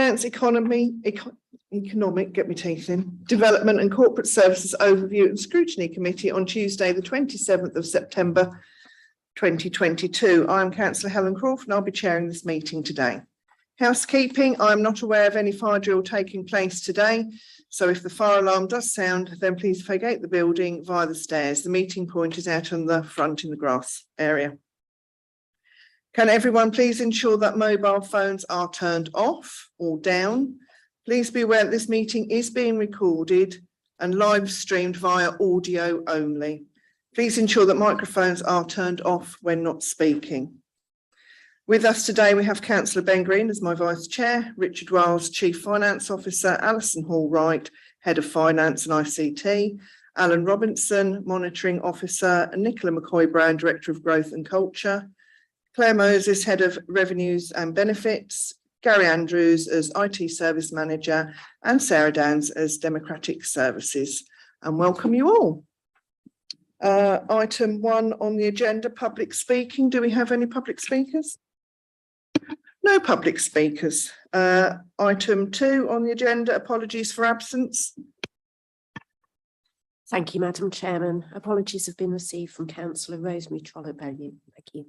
Finance, Economic, get my teeth in, Development and Corporate Services Overview and Scrutiny Committee on Tuesday, the 27th of September, 2022. I am Councillor Helen Crawford and I'll be chairing this meeting today. Housekeeping, I am not aware of any fire drill taking place today. So if the fire alarm does sound, then please vacate the building via the stairs. The meeting point is out on the front in the grass area. Can everyone please ensure that mobile phones are turned off or down? Please be aware that this meeting is being recorded and live streamed via audio only. Please ensure that microphones are turned off when not speaking. With us today, we have Councillor Ben Green as my Vice Chair, Richard Wiles, Chief Finance Officer, Alison Hall-Wright, Head of Finance and ICT, Alan Robinson, Monitoring Officer, and Nicola McCoy-Brown, Director of Growth and Culture, Claire Moses, Head of Revenues and Benefits, Gary Andrews as IT Service Manager, and Sarah Downs as Democratic Services. And welcome you all. Item 1 on the agenda, public speaking. Do we have any public speakers? No public speakers. Item 2 on the agenda, apologies for absence. Thank you, Madam Chairman. Apologies have been received from Councillor Rosemary Trollope-Bellew. Thank you.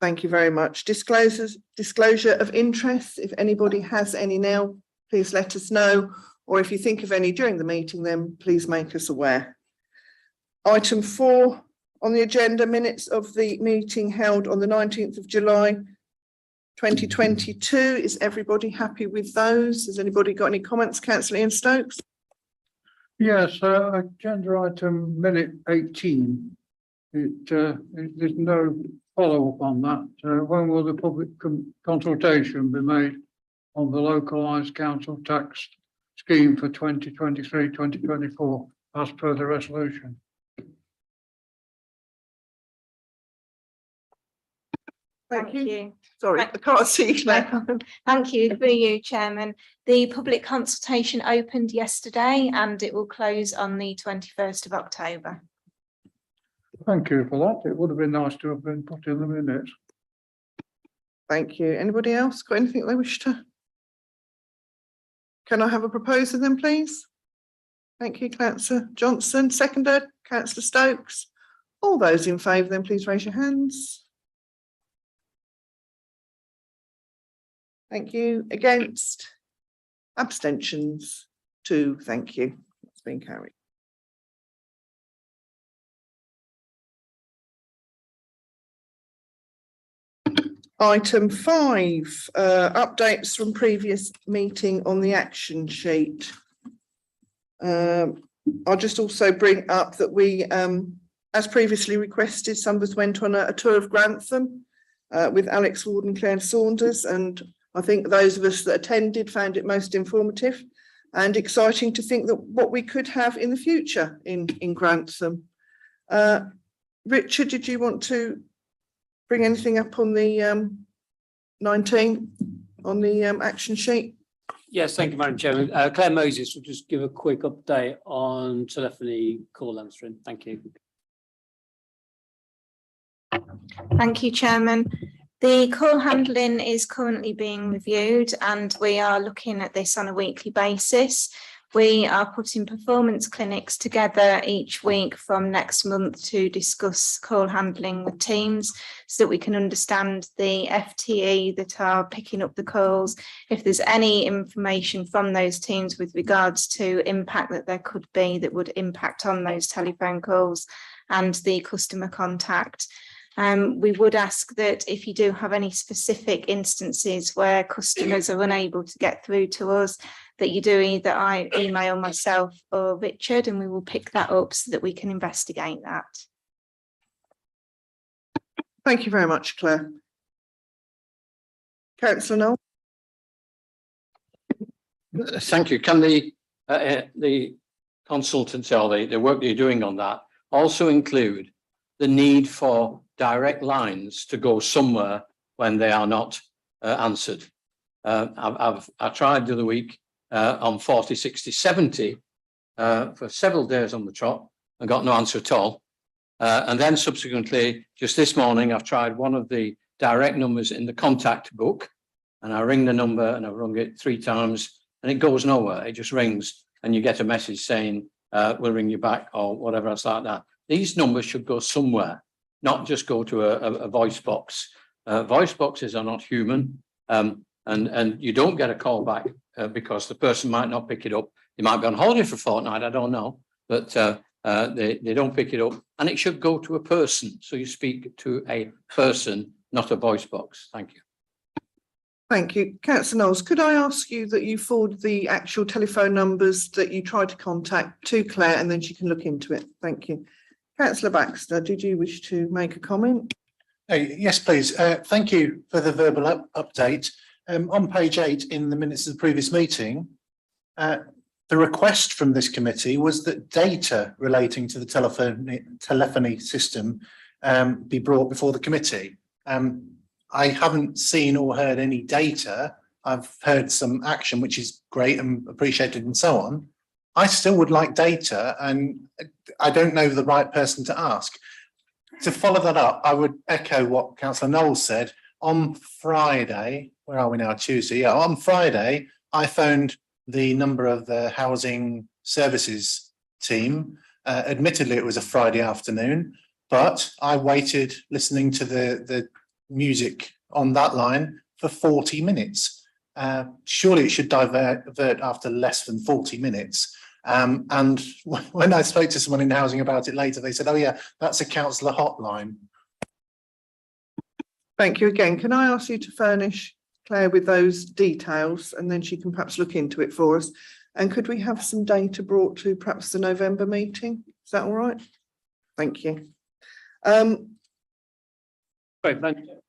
Thank you very much. Disclosure of interest. If anybody has any now, please let us know. Or if you think of any during the meeting, then please make us aware. Item 4 on the agenda, minutes of the meeting held on the 19th of July 2022. Is everybody happy with those? Has anybody got any comments? Councillor Ian Stokes? Yes, agenda item minute 18. There's no follow-up on that. When will the public consultation be made on the localised council tax scheme for 2023-2024 as per the resolution? Thank you. Sorry, I can't see you now. Thank you for you, Chairman. The public consultation opened yesterday and it will close on the 21st of October. Thank you for that. It would have been nice to have been put in the minutes. Thank you. Anybody else got anything they wish to? Can I have a proposer then, please? Thank you, Councillor Johnson. Seconded, Councillor Stokes. All those in favour then please raise your hands. Thank you. Against? Abstentions? 2. Thank you. That's been carried. Item 5, updates from previous meeting on the action sheet. I'll just also bring up that we, as previously requested, some of us went on a tour of Grantham with Alex Ward and Claire Saunders, and I think those of us that attended found it most informative and exciting to think that what we could have in the future in Grantham. Richard, did you want to bring anything up on the 19 on the action sheet? Yes, thank you, Madam Chairman. Claire Moses will just give a quick update on telephony call answering. Thank you. Thank you, Chairman. The call handling is currently being reviewed and we are looking at this on a weekly basis. We are putting performance clinics together each week from next month to discuss call handling with teams so that we can understand the FTE that are picking up the calls. If there's any information from those teams with regards to impact that there could be that would impact on those telephone calls and the customer contact. We would ask that if you do have any specific instances where customers are unable to get through to us, that you do either email myself or Richard and we will pick that up so that we can investigate that. Thank you very much, Claire. Councillor Noel. Thank you. Can the consultants or the work that you're doing on that also include the need for direct lines to go somewhere when they are not answered? I tried the other week on 40, 60, 70 for several days on the trot and got no answer at all. And then subsequently, just this morning, I've tried one of the direct numbers in the contact book and I ring the number and I've rung it 3 times and it goes nowhere. It just rings and you get a message saying, we'll ring you back or whatever else like that. These numbers should go somewhere, not just go to a voice box. Voice boxes are not human, and you don't get a call back because the person might not pick it up. They might be on holiday for a fortnight, I don't know, but they don't pick it up, and it should go to a person. So you speak to a person, not a voice box. Thank you. Thank you. Councillor Knowles, could I ask you that you forward the actual telephone numbers that you tried to contact to Claire, and then she can look into it? Thank you. Councillor Baxter, did you wish to make a comment? Yes, please. Thank you for the verbal update. On page 8 in the minutes of the previous meeting, the request from this committee was that data relating to the telephony system be brought before the committee. I haven't seen or heard any data. I've heard some action, which is great and appreciated and so on. I still would like data, and I don't know the right person to ask. To follow that up, I would echo what Councillor Knowles said. On Friday, where are we now? Tuesday. Yeah, on Friday, I phoned the number of the housing services team. Admittedly, it was a Friday afternoon, but I waited listening to the music on that line for 40 minutes. Surely it should divert after less than 40 minutes. And when I spoke to someone in housing about it later, they said, oh yeah, that's a councillor hotline. Thank you again. Can I ask you to furnish Claire with those details, and then she can perhaps look into it for us? And could we have some data brought to perhaps the November meeting? Is that all right? Thank you. Great, thank you.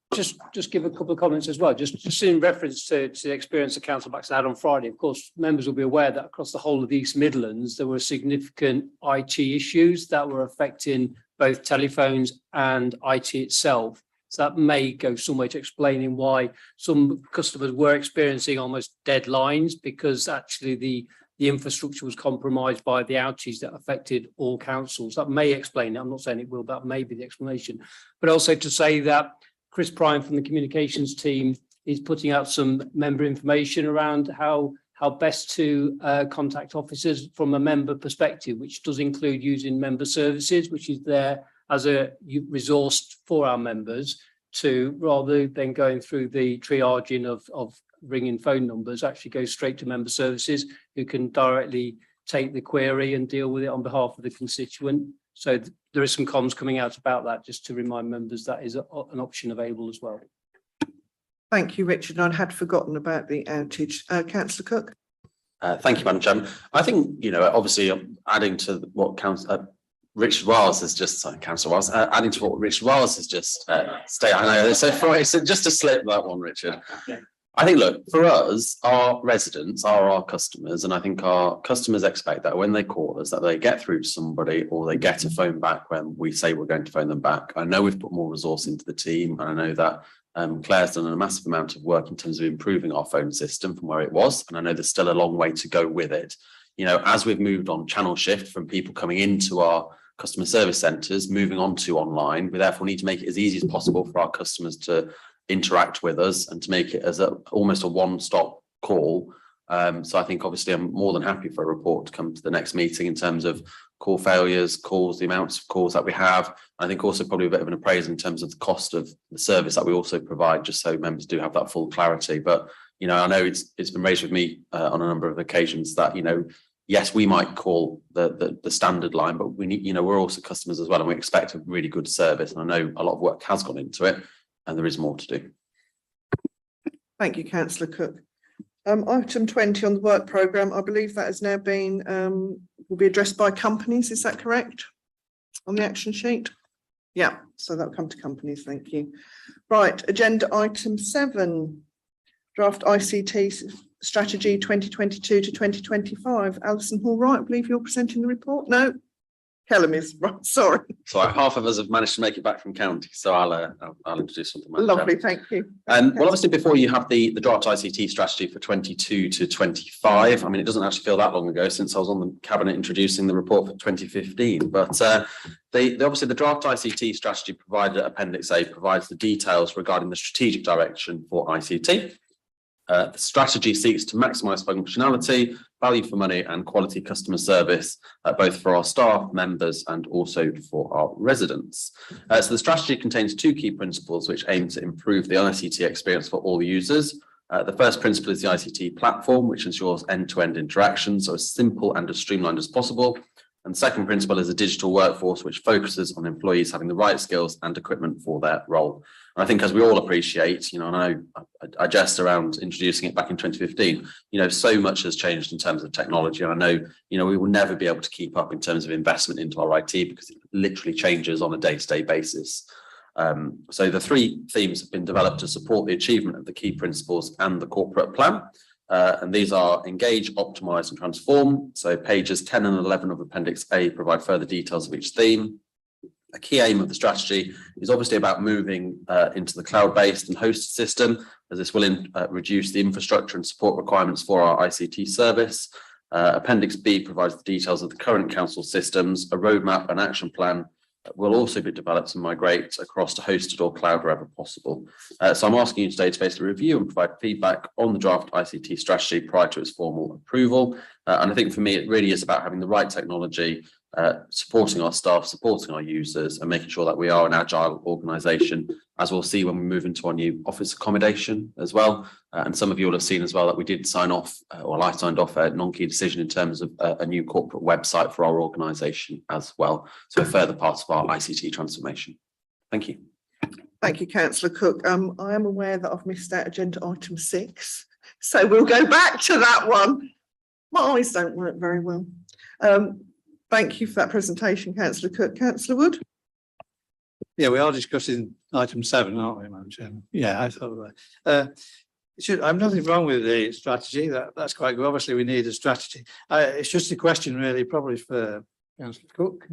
Just give a couple of comments as well, just in reference to the experience that Councillor Baxter had on Friday. Of course, members will be aware that across the whole of the East Midlands, there were significant IT issues that were affecting both telephones and IT itself. So that may go some way to explaining why some customers were experiencing almost dead lines, because actually the infrastructure was compromised by the outages that affected all councils. That may explain it. I'm not saying it will, but that may be the explanation. But also to say that Chris Prime from the communications team is putting out some member information around how best to contact officers from a member perspective, which does include using member services, which is there as a resource for our members to, rather than going through the triaging of ringing phone numbers, actually go straight to member services who can directly take the query and deal with it on behalf of the constituent. So there is some comms coming out about that, just to remind members that is an option available as well. Thank you, Richard. I had forgotten about the outage. Councillor Cook. Thank you, Madam Chairman. I think, obviously adding to what Richard Wiles has just, sorry, Councillor Wiles, adding to what Richard Wiles has just stated. I know, so just to slip that one, Richard. I think, look, for us, our residents are our customers, and I think our customers expect that when they call us, that they get through to somebody or they get a phone back when we say we're going to phone them back. I know we've put more resource into the team, and I know that Claire's done a massive amount of work in terms of improving our phone system from where it was, and I know there's still a long way to go with it. As we've moved on channel shift from people coming into our customer service centres, moving on to online, we therefore need to make it as easy as possible for our customers to interact with us and to make it as almost a one-stop call. So I think obviously I'm more than happy for a report to come to the next meeting in terms of call failures, calls, the amounts of calls that we have. I think also probably a bit of an appraisal in terms of the cost of the service that we also provide, just so members do have that full clarity. But I know it's been raised with me on a number of occasions that yes, we might call the standard line, but we need we're also customers as well, and we expect a really good service. And I know a lot of work has gone into it, and there is more to do. Thank you, Councillor Cook. Item 20 on the work programme, I believe that has now been, will be addressed by companies, is that correct? On the action sheet? Yeah, so that'll come to companies, thank you. Right, agenda item 7, draft ICT strategy 2022 to 2025. Alison Hall-Wright, I believe you're presenting the report? No? Callum is, right, sorry. So half of us have managed to make it back from county, so I'll introduce something. Lovely, thank you. Well, obviously, before you have the draft ICT strategy for 22 to 25. I mean, it doesn't actually feel that long ago since I was on the cabinet introducing the report for 2015. But obviously the draft ICT strategy provided at Appendix A provides the details regarding the strategic direction for ICT. The strategy seeks to maximise functionality, value for money and quality customer service, both for our staff, members and also for our residents. So the strategy contains two key principles which aim to improve the ICT experience for all users. The first principle is the ICT platform, which ensures end-to-end interaction, so as simple and as streamlined as possible. And the second principle is a digital workforce, which focuses on employees having the right skills and equipment for their role. And I think, as we all appreciate, I know I jest around introducing it back in 2015, so much has changed in terms of technology. And I know, we will never be able to keep up in terms of investment into our IT because it literally changes on a day-to-day basis. So the three themes have been developed to support the achievement of the key principles and the corporate plan. And these are engage, optimize and transform. So pages 10 and 11 of Appendix A provide further details of each theme. A key aim of the strategy is obviously about moving into the cloud-based and hosted system, as this will reduce the infrastructure and support requirements for our ICT service. Appendix B provides the details of the current council systems. A roadmap and action plan will also be developed and migrate across to hosted or cloud wherever possible. So I'm asking you today to basically review and provide feedback on the draft ICT strategy prior to its formal approval. And I think for me, it really is about having the right technology, supporting our staff, supporting our users and making sure that we are an agile organisation, as we'll see when we move into our new office accommodation as well. And some of you will have seen as well that we did sign off, or I signed off a non-key decision in terms of a new corporate website for our organisation as well. So a further part of our ICT transformation. Thank you. Thank you, Councillor Cook. I am aware that I've missed out agenda item 6, so we'll go back to that one. My eyes don't work very well. Thank you for that presentation, Councillor Cook. Councillor Wood? Yeah, we are discussing item 7, aren't we, Madam Chairman? Yeah, I thought that. I'm nothing wrong with the strategy. That's quite good. Obviously, we need a strategy. It's just a question, really, probably for Councillor Cook.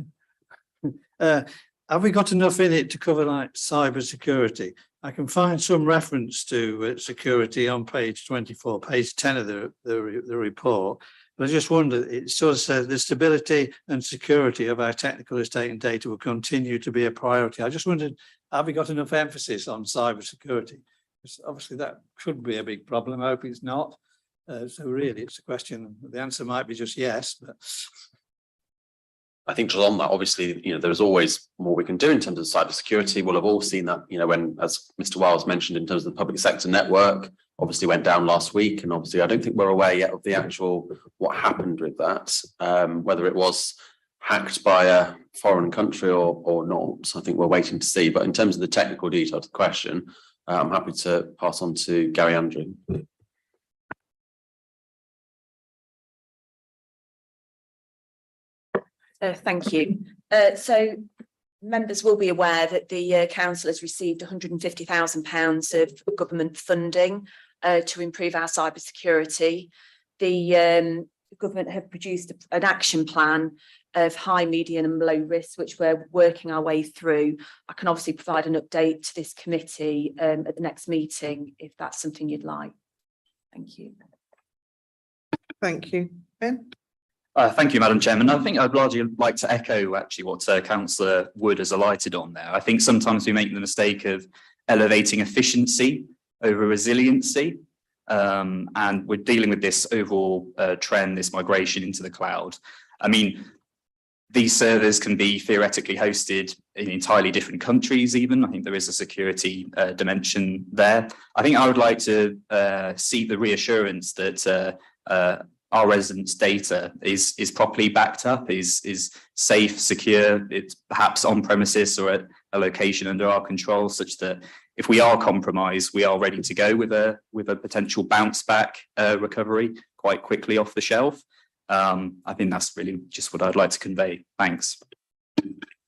Have we got enough in it to cover like cyber security? I can find some reference to security on page 24, page 10 of the report. But I just wonder, it sort of says the stability and security of our technical estate and data will continue to be a priority. I just wondered, have we got enough emphasis on cyber security? Because obviously that could be a big problem. I hope it's not. So really, it's a question. The answer might be just yes, but I think just on that, obviously, there's always more we can do in terms of cyber security. We'll have all seen that, when, as Mr. Wiles mentioned, in terms of the public sector network, obviously went down last week. And obviously, I don't think we're aware yet of the actual what happened with that, whether it was hacked by a foreign country or not. So I think we're waiting to see. But in terms of the technical details of the question, I'm happy to pass on to Gary Andrew. Thank you. So members will be aware that the council has received £150,000 of government funding to improve our cyber security. The government have produced an action plan of high, medium and low risk, which we're working our way through. I can obviously provide an update to this committee at the next meeting, if that's something you'd like. Thank you. Thank you. Ben? Thank you, Madam Chairman. I think I'd largely like to echo actually what Councillor Wood has alighted on there. I think sometimes we make the mistake of elevating efficiency over resiliency, and we're dealing with this overall trend, this migration into the cloud. I mean, these servers can be theoretically hosted in entirely different countries even. I think there is a security dimension there. I think I would like to see the reassurance that our residents' data is properly backed up, is safe, secure, it's perhaps on premises or at a location under our control, such that if we are compromised, we are ready to go with a potential bounce back recovery quite quickly off the shelf. I think that's really just what I'd like to convey. Thanks.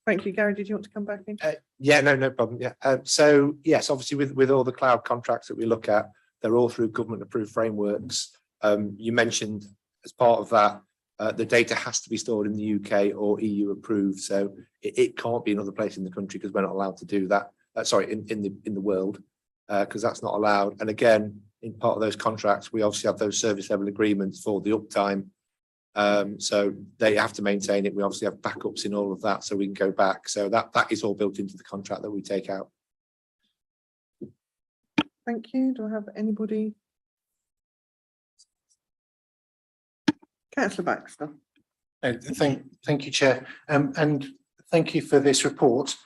Thank you, Gary. Did you want to come back in? Yeah, no problem. Yeah. So yes, obviously with all the cloud contracts that we look at, they're all through government approved frameworks. You mentioned as part of that, the data has to be stored in the UK or EU approved. So it can't be another place in the country because we're not allowed to do that. Sorry, in the world, because that's not allowed. And again, in part of those contracts, we obviously have those service level agreements for the uptime. So they have to maintain it. We obviously have backups in all of that, so we can go back. So that is all built into the contract that we take out. Thank you. Do I have anybody Councillor Baxter. Thank you, Chair. And thank you for this report.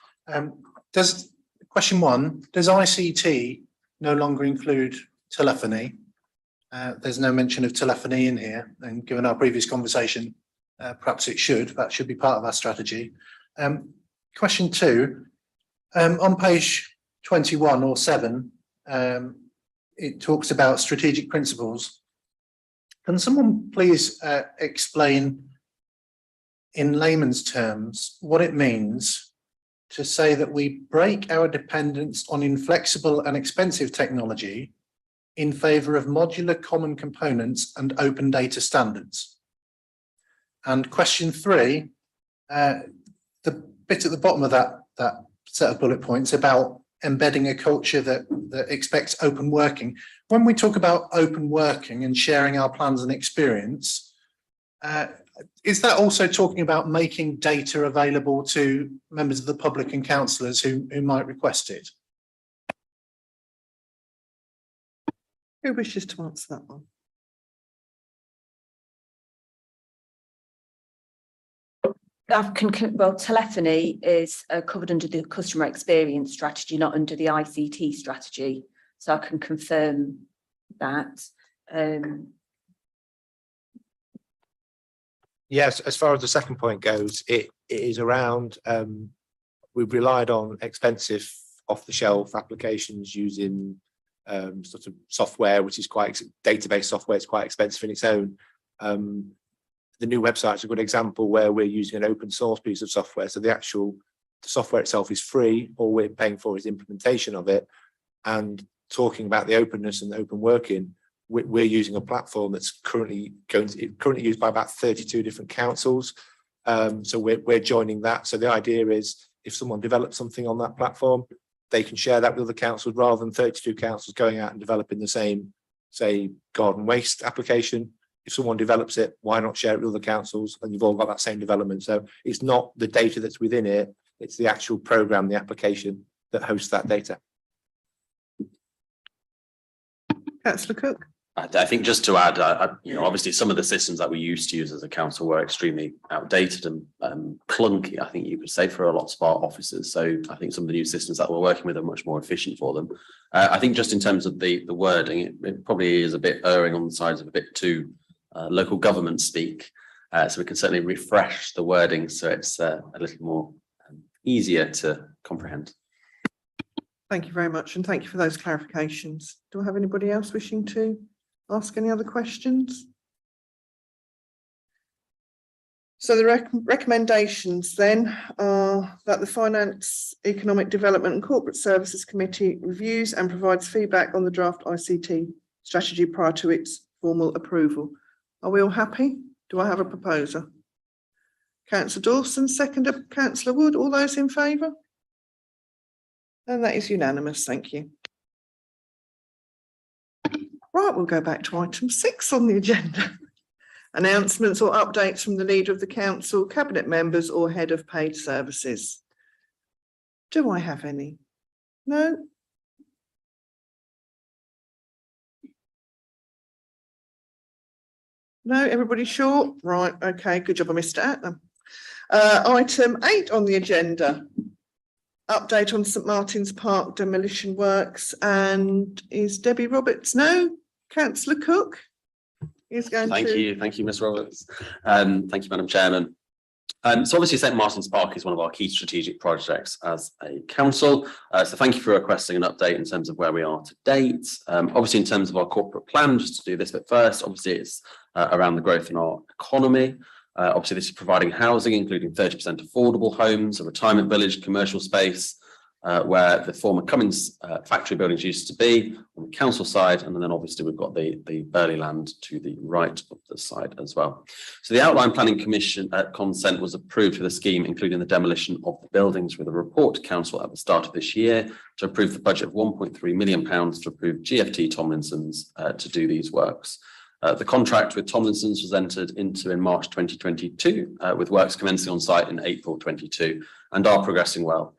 Question one, does ICT no longer include telephony? There's no mention of telephony in here, and given our previous conversation, perhaps it should. That should be part of our strategy. Question two, on page 21 or 7, it talks about strategic principles. Can someone please explain in layman's terms what it means to say that we break our dependence on inflexible and expensive technology in favour of modular common components and open data standards? And question 3, the bit at the bottom of that set of bullet points about embedding a culture that expects open working. When we talk about open working and sharing our plans and experience, is that also talking about making data available to members of the public and councillors who might request it? Who wishes to answer that one? Well, telephony is covered under the customer experience strategy, not under the ICT strategy. So I can confirm that. Yes, as far as the second point goes, it is around, we've relied on expensive off-the-shelf applications using sort of software, which is quite database software, it's quite expensive in its own. The new website is a good example where we're using an open source piece of software. So the software itself is free. All we're paying for is implementation of it. And talking about the openness and the open working, we're using a platform that's currently used by about 32 different councils. So we're joining that. So the idea is if someone develops something on that platform, they can share that with other councils rather than 32 councils going out and developing the same, say, garden waste application. If someone develops it, why not share it with other councils? And you've all got that same development. So it's not the data that's within it, it's the actual program, the application that hosts that data. Councillor Cook. I think just to add, obviously some of the systems that we used to use as a council were extremely outdated and clunky, I think you could say, for a lot of our officers. So I think some of the new systems that we're working with are much more efficient for them. I think just in terms of the wording, it probably is a bit erring on the sides of a bit too local government speak. So we can certainly refresh the wording so it's a little more easier to comprehend. Thank you very much, and thank you for those clarifications. Do I have anybody else wishing to ask any other questions? So the recommendations then are that the Finance, Economic Development and Corporate Services Committee reviews and provides feedback on the draft ICT strategy prior to its formal approval. Are we all happy? Do I have a proposer? Councillor Dawson, seconder, Councillor Wood, all those in favour? And that is unanimous, thank you. Right, we'll go back to item 6 on the agenda. Announcements or updates from the Leader of the Council, Cabinet members or Head of Paid Services. Do I have any? No? No, everybody sure? Right, okay, good job I missed it out then. Item 8 on the agenda. Update on St Martin's Park demolition works, and is Debbie Roberts? No? Councillor Cook is going to. Thank you, Ms Roberts. Thank you, Madam Chairman. So obviously St Martin's Park is one of our key strategic projects as a council. So thank you for requesting an update in terms of where we are to date. Obviously in terms of our corporate plan, just to do this bit first, obviously it's around the growth in our economy. Obviously this is providing housing, including 30% affordable homes, a retirement village, commercial space, where the former Cummins factory buildings used to be on the council side, and then obviously we've got the Burley land to the right of the side as well. So the outline planning commission consent was approved for the scheme, including the demolition of the buildings, with a report to council at the start of this year to approve the budget of £1.3 million to approve GFT Tomlinson's to do these works. The contract with Tomlinson's was entered into in March 2022, with works commencing on site in April 22, and are progressing well.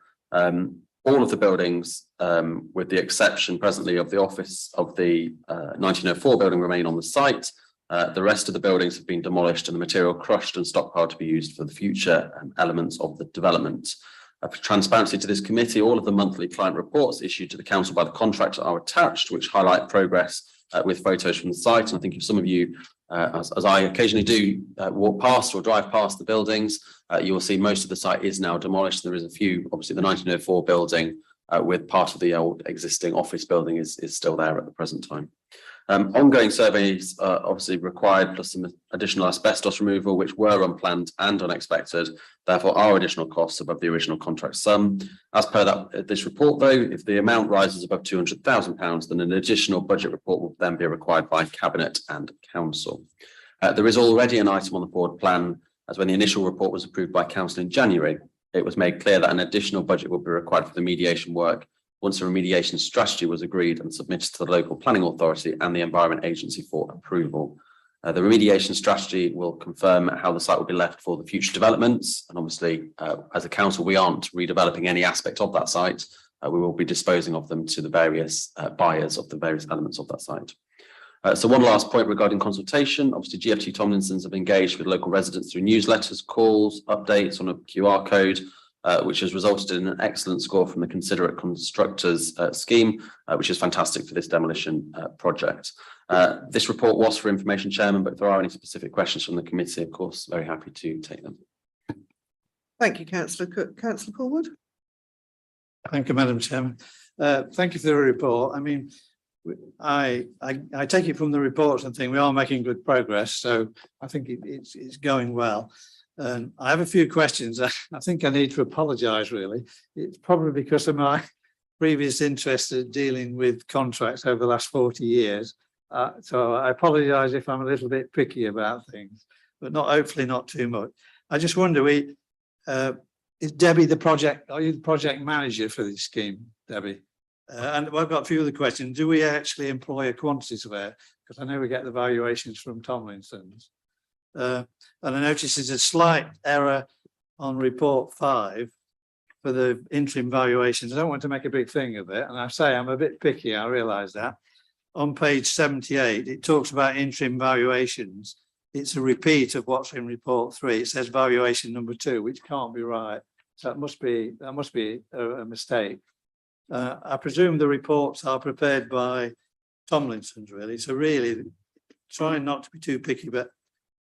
All of the buildings, with the exception presently of the office of the 1904 building, remain on the site. The rest of the buildings have been demolished and the material crushed and stockpiled to be used for the future elements of the development. For transparency to this committee, all of the monthly client reports issued to the council by the contractor are attached, which highlight progress with photos from the site. And I think if some of you, as I occasionally do, walk past or drive past the buildings, you will see most of the site is now demolished. There is a few, obviously the 1904 building with part of the old existing office building is still there at the present time. Ongoing surveys are obviously required, plus some additional asbestos removal, which were unplanned and unexpected. Therefore, are additional costs above the original contract sum. As per this report, though, if the amount rises above £200,000, then an additional budget report will then be required by Cabinet and Council. There is already an item on the board plan, as when the initial report was approved by Council in January, it was made clear that an additional budget will be required for the mediation work once a remediation strategy was agreed and submitted to the local planning authority and the Environment Agency for approval. The remediation strategy will confirm how the site will be left for the future developments. And obviously, as a council, we aren't redeveloping any aspect of that site. We will be disposing of them to the various buyers of the various elements of that site. So one last point regarding consultation. Obviously, GFT Tomlinson's have engaged with local residents through newsletters, calls, updates on a QR code, which has resulted in an excellent score from the Considerate Constructors scheme, which is fantastic for this demolition project. This report was for information, Chairman, but if there are any specific questions from the committee, of course, very happy to take them. Thank you, Councillor Cook. Councillor Forward. Thank you, Madam Chairman. Thank you for the report. I mean, I take it from the reports and think we are making good progress, so I think it's going well. I have a few questions. I think I need to apologise, really. It's probably because of my previous interest in dealing with contracts over the last 40 years. So I apologise if I'm a little bit picky about things, but hopefully not too much. I just wonder, is Debbie are you the project manager for this scheme, Debbie? And I've got a few other questions. Do we actually employ a quantity surveyor? Because I know we get the valuations from Tomlinson's. And I notice there's a slight error on report 5 for the interim valuations. I don't want to make a big thing of it, and I say I'm a bit picky, I realise that. On page 78, it talks about interim valuations. It's a repeat of what's in report 3. It says valuation number 2, which can't be right. So that must be a mistake. I presume the reports are prepared by Tomlinson's, really. So really, trying not to be too picky, but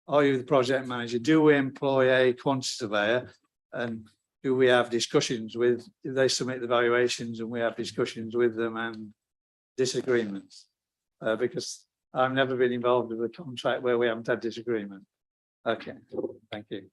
are you the project manager? Do we employ a quantity surveyor? And do we have discussions do they submit the valuations and we have discussions with them and disagreements? Because I've never been involved with a contract where we haven't had disagreement. Okay, thank you.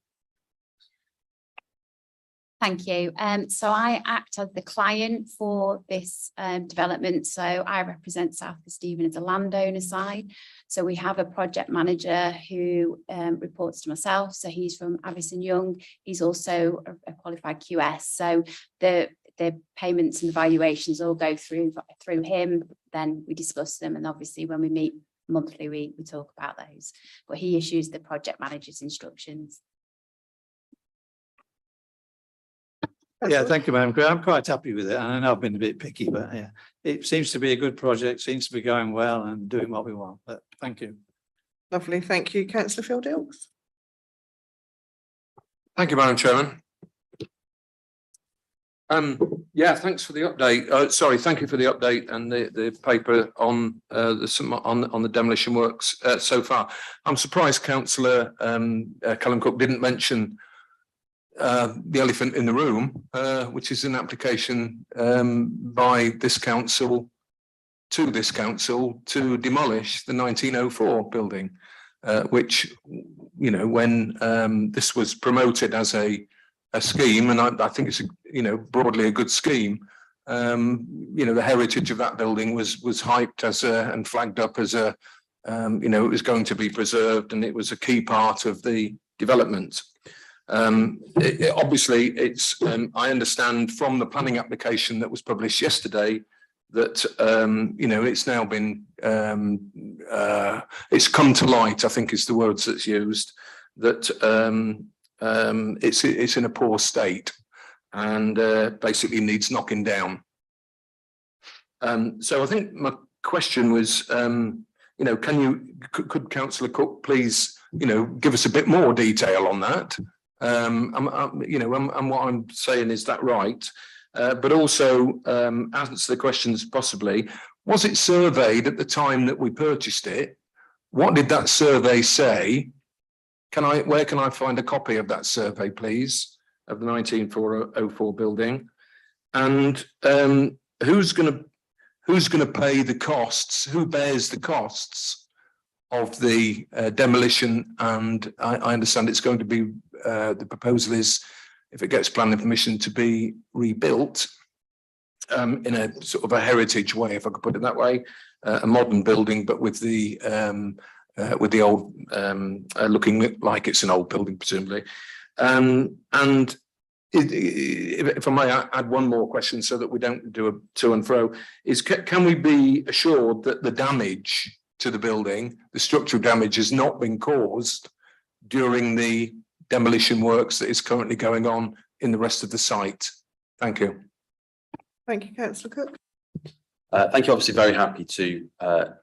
Thank you. So I act as the client for this development. So I represent South Stephen as a landowner side. So we have a project manager who reports to myself. So he's from Avison Young. He's also a qualified QS. So the payments and the valuations all go through him. Then we discuss them. And obviously when we meet monthly, we talk about those. But he issues the project manager's instructions. Yeah, thank you, Madam Chair. I'm quite happy with it. And I know I've been a bit picky, but yeah, it seems to be a good project, seems to be going well and doing what we want. But thank you. Lovely, thank you. Councillor Field-Ilks. Thank you, Madam Chairman. Yeah, thanks for the update. Sorry, thank you for the update and the paper on the demolition works so far. I'm surprised Councillor Callum Cook didn't mention the elephant in the room, which is an application by this council to demolish the 1904 building, which, you know, when this was promoted as a scheme, and I think it's broadly a good scheme. The heritage of that building was hyped as and flagged up as it was going to be preserved, and it was a key part of the development. Obviously, it's I understand from the planning application that was published yesterday that it's now been it's come to light, I think is the words that's used, that it's in a poor state and basically needs knocking down. So I think my question was, could councillor Cook please, give us a bit more detail on that? And what I'm saying, is that right? But also answer the questions possibly. Was it surveyed at the time that we purchased it? What did that survey say? Where can I find a copy of that survey, please, of the 19404 building? And who's going to pay the costs? Who bears the costs of the demolition? And I understand it's going to be the proposal is, if it gets planning permission, to be rebuilt in a sort of a heritage way, if I could put it that way, a modern building, but with the old looking like it's an old building, presumably. And if I may add one more question, so that we don't do a to and fro, is can we be assured that the damage to the building, the structural damage, has not been caused during the demolition works that is currently going on in the rest of the site? Thank you. Thank you, councillor Cook. Thank you. Obviously, very happy to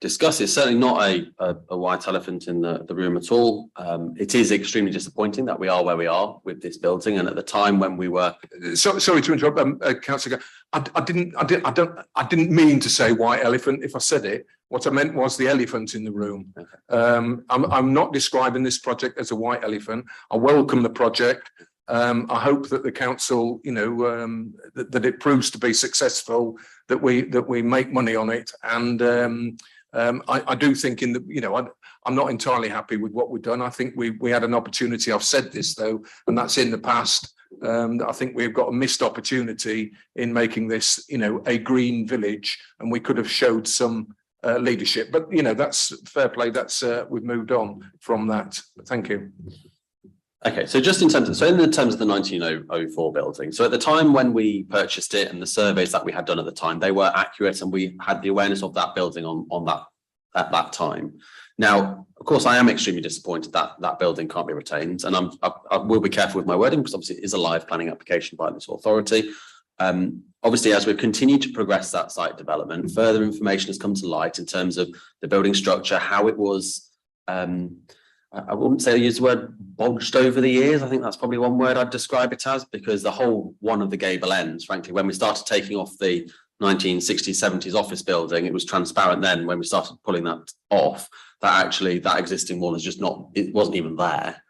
discuss it. Certainly not a white elephant in the room at all. It is extremely disappointing that we are where we are with this building. And at the time when we were, sorry to interrupt, councillor. I didn't mean to say white elephant. If I said it, what I meant was the elephant in the room. Okay. I'm not describing this project as a white elephant. I welcome the project. I hope that the council, that it proves to be successful, that we make money on it. And I do think I'm not entirely happy with what we've done. I think we had an opportunity. I've said this though, and that's in the past. I think we've got a missed opportunity in making this, a green village, and we could have showed some leadership. But that's fair play. That's we've moved on from that. Thank you. Okay, so just in terms of the 1904 building, so at the time when we purchased it and the surveys that we had done at the time, they were accurate, and we had the awareness of that building on that at that time. Now, of course, I am extremely disappointed that that building can't be retained, and I will be careful with my wording, because obviously it is a live planning application by this authority. Obviously, as we've continued to progress that site development, further information has come to light in terms of the building structure, how it was. I wouldn't say I use the word bodged over the years. I think that's probably one word I'd describe it as, because the whole one of the gable ends, frankly, when we started taking off the 1960s, 70s office building, it was transparent then. When we started pulling that off, that actually that existing wall is just not, it wasn't even there.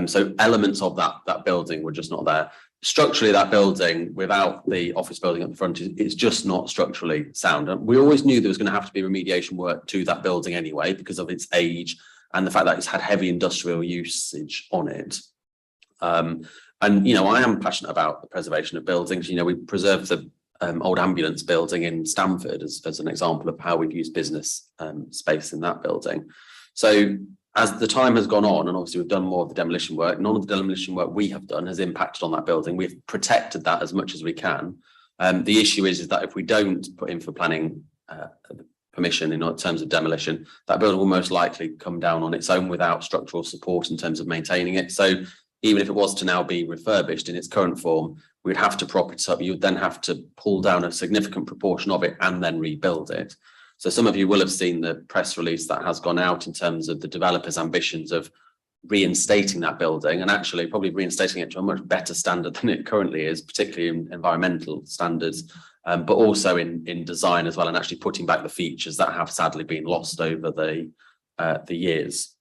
So elements of that building were just not there. Structurally, that building, without the office building at the front, it's just not structurally sound. And we always knew there was going to have to be remediation work to that building anyway, because of its age and the fact that it's had heavy industrial usage on it. And, I am passionate about the preservation of buildings. We preserved the old ambulance building in Stamford as an example of how we've used business space in that building. So as the time has gone on, and obviously we've done more of the demolition work, none of the demolition work we have done has impacted on that building. We've protected that as much as we can. The issue is that if we don't put in for planning permission in terms of demolition, that building will most likely come down on its own without structural support in terms of maintaining it. So even if it was to now be refurbished in its current form, we'd have to prop it up. You would then have to pull down a significant proportion of it and then rebuild it. So some of you will have seen the press release that has gone out in terms of the developer's ambitions of reinstating that building, and actually probably reinstating it to a much better standard than it currently is, particularly in environmental standards. But also in design as well, and actually putting back the features that have sadly been lost over the years.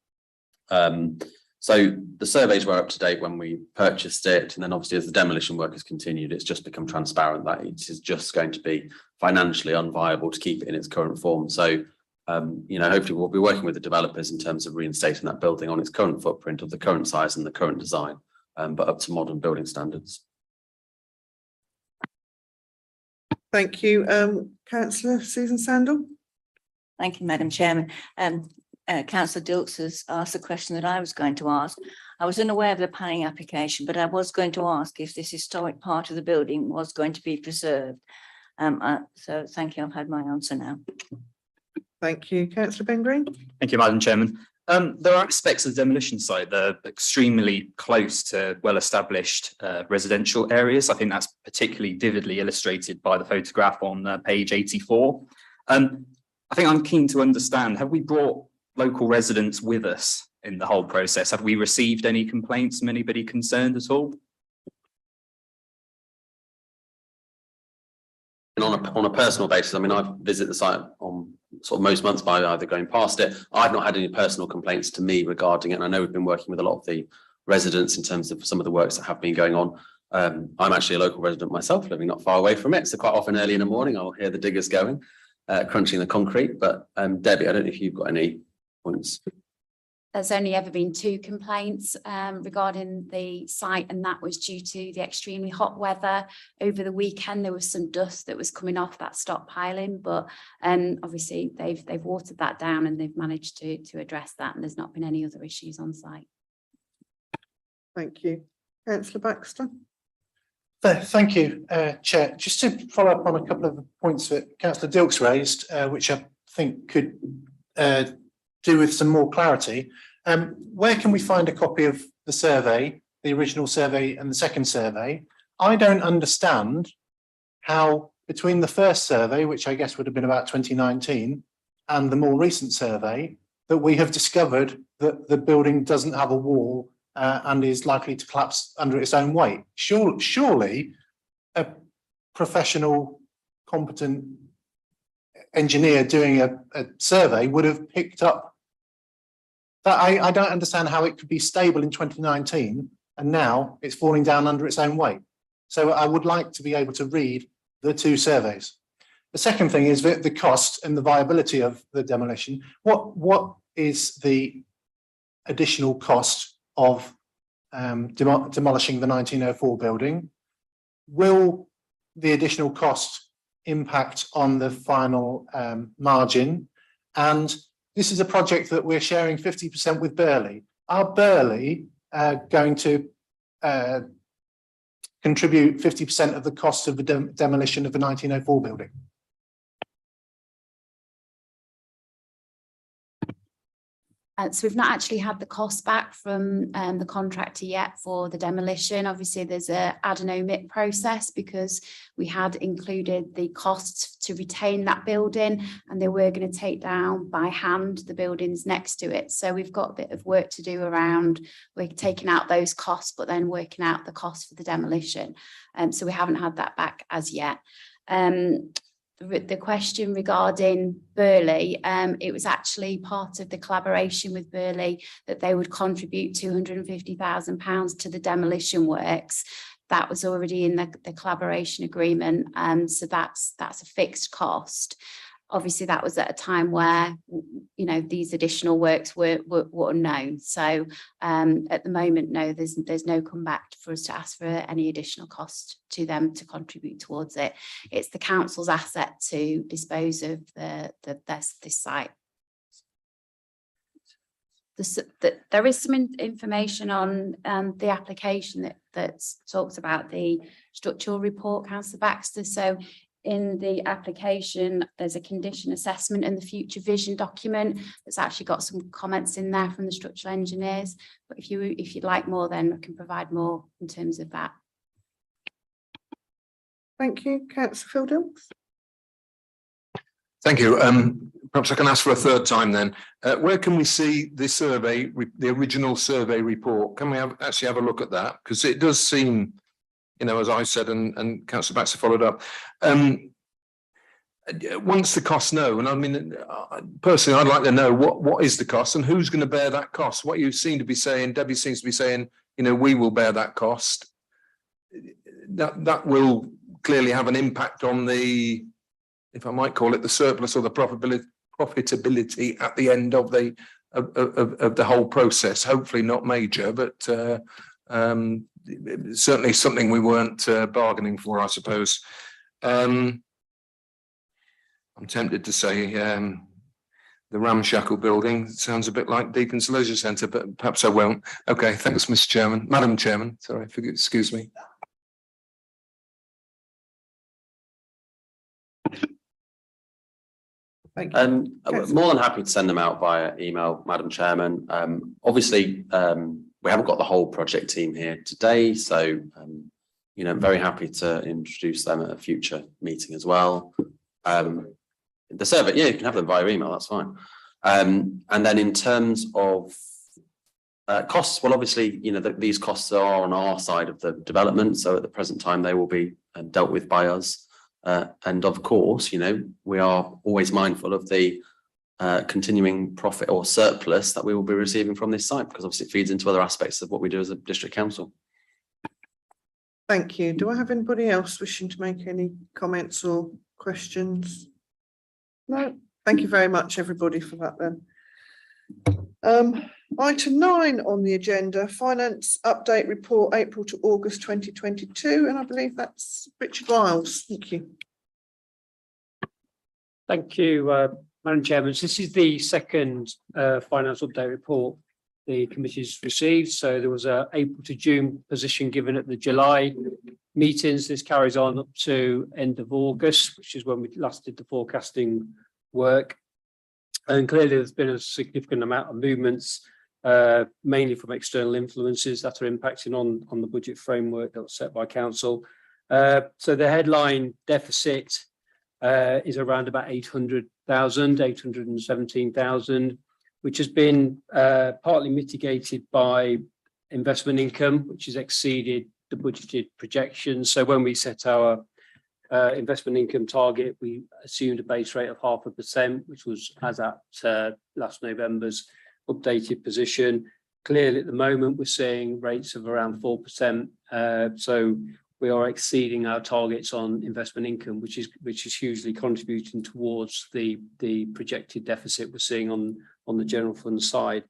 So the surveys were up to date when we purchased it, and then obviously as the demolition work has continued, it's just become transparent that it is just going to be financially unviable to keep it in its current form. So hopefully we'll be working with the developers in terms of reinstating that building on its current footprint of the current size and the current design, but up to modern building standards. Thank you. Councillor Susan Sandal. Thank you, Madam Chairman. Councillor Dilks has asked the question that I was going to ask. I was unaware of the planning application, but I was going to ask if this historic part of the building was going to be preserved. So thank you. I've had my answer now. Thank you. Councillor Ben Green. Thank you, Madam Chairman. There are aspects of the demolition site that are extremely close to well-established residential areas. I think that's particularly vividly illustrated by the photograph on page 84. I think I'm keen to understand, have we brought local residents with us in the whole process? Have we received any complaints from anybody concerned at all? And on a personal basis, I mean, I visit the site on sort of most months by either going past it. I've not had any personal complaints to me regarding it. And I know we've been working with a lot of the residents in terms of some of the works that have been going on. I'm actually a local resident myself, living not far away from it. So quite often early in the morning, I'll hear the diggers going, crunching the concrete. But Debbie, I don't know if you've got any points. There's only ever been 2 complaints regarding the site, and that was due to the extremely hot weather. Over the weekend, there was some dust that was coming off that stockpiling, but obviously they've watered that down and they've managed to address that, and there's not been any other issues on site. Thank you. Councillor Baxter. Thank you, Chair. Just to follow up on a couple of the points that Councillor Dilks raised, which I think could do with some more clarity. Where can we find a copy of the survey, the original survey and the second survey? I don't understand how between the first survey, which I guess would have been about 2019, and the more recent survey, that we have discovered that the building doesn't have a wall and is likely to collapse under its own weight. Surely a professional, competent engineer doing a survey would have picked up that. I don't understand how it could be stable in 2019 and now it's falling down under its own weight. So I would like to be able to read the 2 surveys. The second thing is the cost and the viability of the demolition. What is the additional cost of demolishing the 1904 building? Will the additional cost impact on the final margin? And this is a project that we're sharing 50% with Burley. Are Burley going to contribute 50% of the cost of the demolition of the 1904 building? So we've not actually had the cost back from the contractor yet for the demolition. Obviously, there's a add and omit process because we had included the costs to retain that building, and they were going to take down by hand the buildings next to it. So we've got a bit of work to do around, we're taking out those costs, but then working out the cost for the demolition. So we haven't had that back as yet. The question regarding Burley, it was actually part of the collaboration with Burley that they would contribute £250,000 to the demolition works. That was already in the collaboration agreement, so that's a fixed cost. Obviously, that was at a time where, you know, these additional works were unknown. So at the moment, no, there's no comeback for us to ask for any additional cost to them to contribute towards it. It's the council's asset to dispose of this site. There is some information on the application that talks about the structural report, Councillor Baxter. So in the application, there's a condition assessment in the future vision document that's actually got some comments in there from the structural engineers. But if you'd like more, then I can provide more in terms of that. Thank you, Councillor Phil Dilks. Thank you. Perhaps I can ask for a third time then. Where can we see the survey, the original survey report? Can we actually have a look at that? Because it does seem, you know, as I said, and Councillor Baxter followed up, once the costs know, and I mean, personally, I'd like to know what is the cost and who's going to bear that cost. What you seem to be saying, Debbie seems to be saying, you know, we will bear that cost. That will clearly have an impact on the, if I might call it, the surplus or the profitability at the end of the whole process. Hopefully not major, but certainly something we weren't bargaining for, I suppose. I'm tempted to say the ramshackle building sounds a bit like Deacon's Leisure Centre, but perhaps I won't. Okay, thanks, Mr. Chairman. Madam Chairman, sorry, excuse me. Thank you. More than happy to send them out via email, Madam Chairman. Obviously, we haven't got the whole project team here today, so you know, I'm very happy to introduce them at a future meeting as well. the survey, yeah, you can have them via email, that's fine. And then in terms of costs, well, obviously, you know, these costs are on our side of the development. So at the present time, they will be dealt with by us. And of course, you know, we are always mindful of the continuing profit or surplus that we will be receiving from this site, because obviously it feeds into other aspects of what we do as a district council. Thank you. Do I have anybody else wishing to make any comments or questions? No, thank you very much, everybody, for that then. Item 9 on the agenda, finance update report, April to August 2022, and I believe that's Richard Wiles. Thank you. Thank you, Madam Chairman. So this is the second finance update report the committee's received. So there was a April to June position given at the July meetings. This carries on up to end of August, which is when we last did the forecasting work. And clearly there's been a significant amount of movements, mainly from external influences that are impacting on the budget framework that was set by council. So the headline deficit is around about 817,000, which has been partly mitigated by investment income, which has exceeded the budgeted projections. So when we set our investment income target, we assumed a base rate of 0.5%, which was as at last November's updated position. Clearly at the moment we're seeing rates of around 4%. So we are exceeding our targets on investment income, which is hugely contributing towards the projected deficit we're seeing on the general fund side.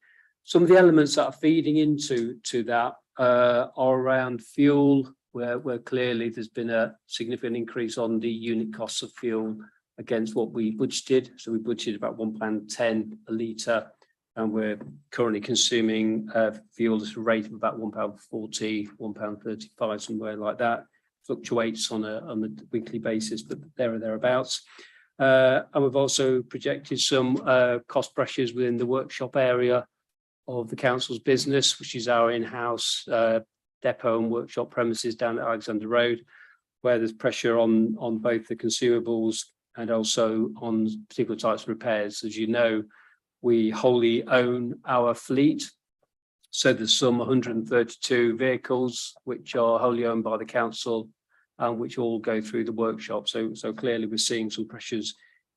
Some of the elements that are feeding into that are around fuel, where clearly there's been a significant increase on the unit costs of fuel against what we budgeted. So we budgeted about £1.10 a litre, and we're currently consuming fuel at a rate of about £1.40, £1.35, somewhere like that. Fluctuates on a weekly basis, but there or thereabouts. And we've also projected some cost pressures within the workshop area of the council's business, which is our in-house depot and workshop premises down at Alexander Road, where there's pressure on both the consumables and also on particular types of repairs. As you know, we wholly own our fleet. So there's some 132 vehicles which are wholly owned by the council and which all go through the workshop. So clearly we're seeing some pressures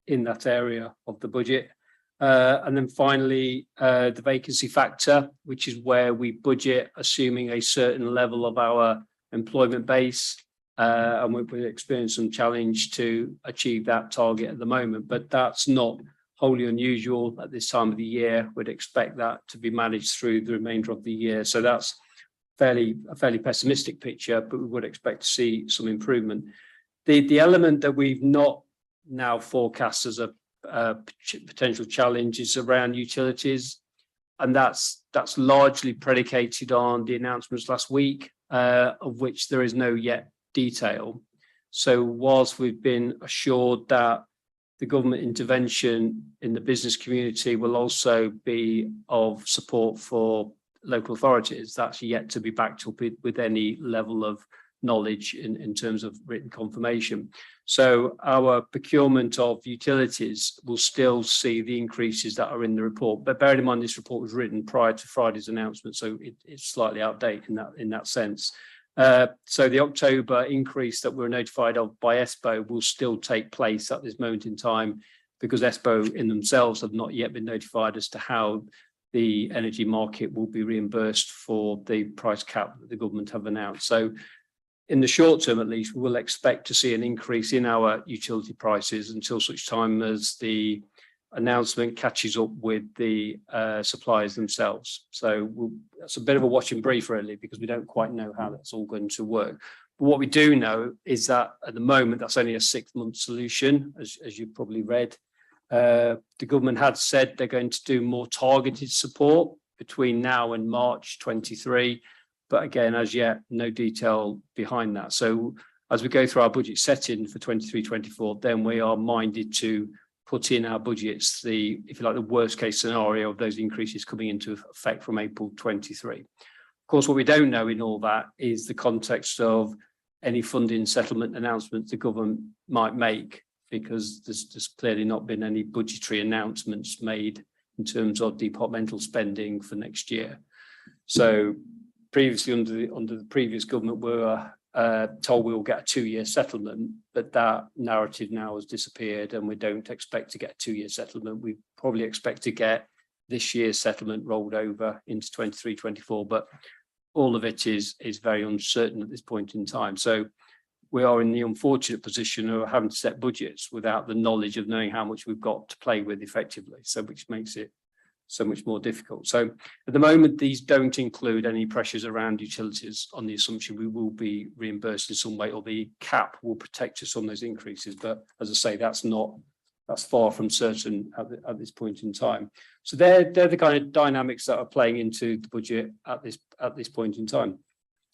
in that area of the budget. And then finally, the vacancy factor, which is where we budget assuming a certain level of our employment base. And we're experiencing some challenge to achieve that target at the moment, but that's not wholly unusual at this time of the year. We'd expect that to be managed through the remainder of the year. So that's a fairly pessimistic picture, but we would expect to see some improvement. The element that we've not now forecast as a potential challenge is around utilities, and that's largely predicated on the announcements last week, of which there is no yet detail. So whilst we've been assured that the government intervention in the business community will also be of support for local authorities, that's yet to be backed up with any level of knowledge in terms of written confirmation. So our procurement of utilities will still see the increases that are in the report. But bearing in mind this report was written prior to Friday's announcement, so it's slightly outdated in that sense. So the October increase that we're notified of by ESPO will still take place at this moment in time, because ESPO in themselves have not yet been notified as to how the energy market will be reimbursed for the price cap that the government have announced. So in the short term, at least, we will expect to see an increase in our utility prices until such time as the announcement catches up with the suppliers themselves. So that's a bit of a watch and brief, really, because we don't quite know how that's all going to work. But what we do know is that at the moment, that's only a 6-month solution, as you've probably read. The government had said they're going to do more targeted support between now and March 23. But again, as yet, no detail behind that. So as we go through our budget setting for 23-24, then we are minded to put in our budgets if you like, the worst case scenario of those increases coming into effect from April 23. Of course, what we don't know in all that is the context of any funding settlement announcements the government might make because there's clearly not been any budgetary announcements made in terms of departmental spending for next year. So previously under the previous government, we were told we will get a 2-year settlement, but that narrative now has disappeared, and we don't expect to get a 2-year settlement. We probably expect to get this year's settlement rolled over into 23-24, but all of it is very uncertain at this point in time. So we are in the unfortunate position of having to set budgets without the knowledge of knowing how much we've got to play with effectively, so which makes it so much more difficult. So at the moment, these don't include any pressures around utilities on the assumption we will be reimbursed in some way, or the cap will protect us on those increases. But as I say, that's far from certain at this point in time. So they're the kind of dynamics that are playing into the budget at this point in time.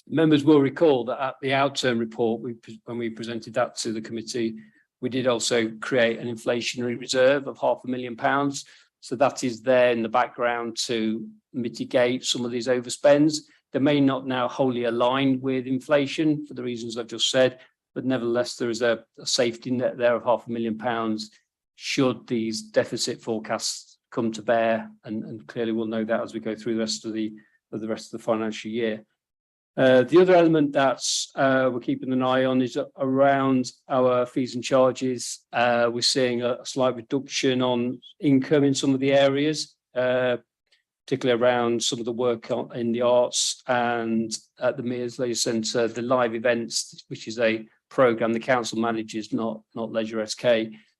Members will recall that at the outturn report, when we presented that to the committee, we did also create an inflationary reserve of £500,000. So that is there in the background to mitigate some of these overspends. They may not now wholly align with inflation for the reasons I've just said, but nevertheless, there is a safety net there of £500,000 should these deficit forecasts come to bear, and clearly we'll know that as we go through the rest of the financial year. The other element that's we're keeping an eye on is around our fees and charges. We're seeing a slight reduction on income in some of the areas, particularly around some of the work in the arts and at the Mears Leisure Centre, the live events, which is a programme the council manages, not Leisure SK.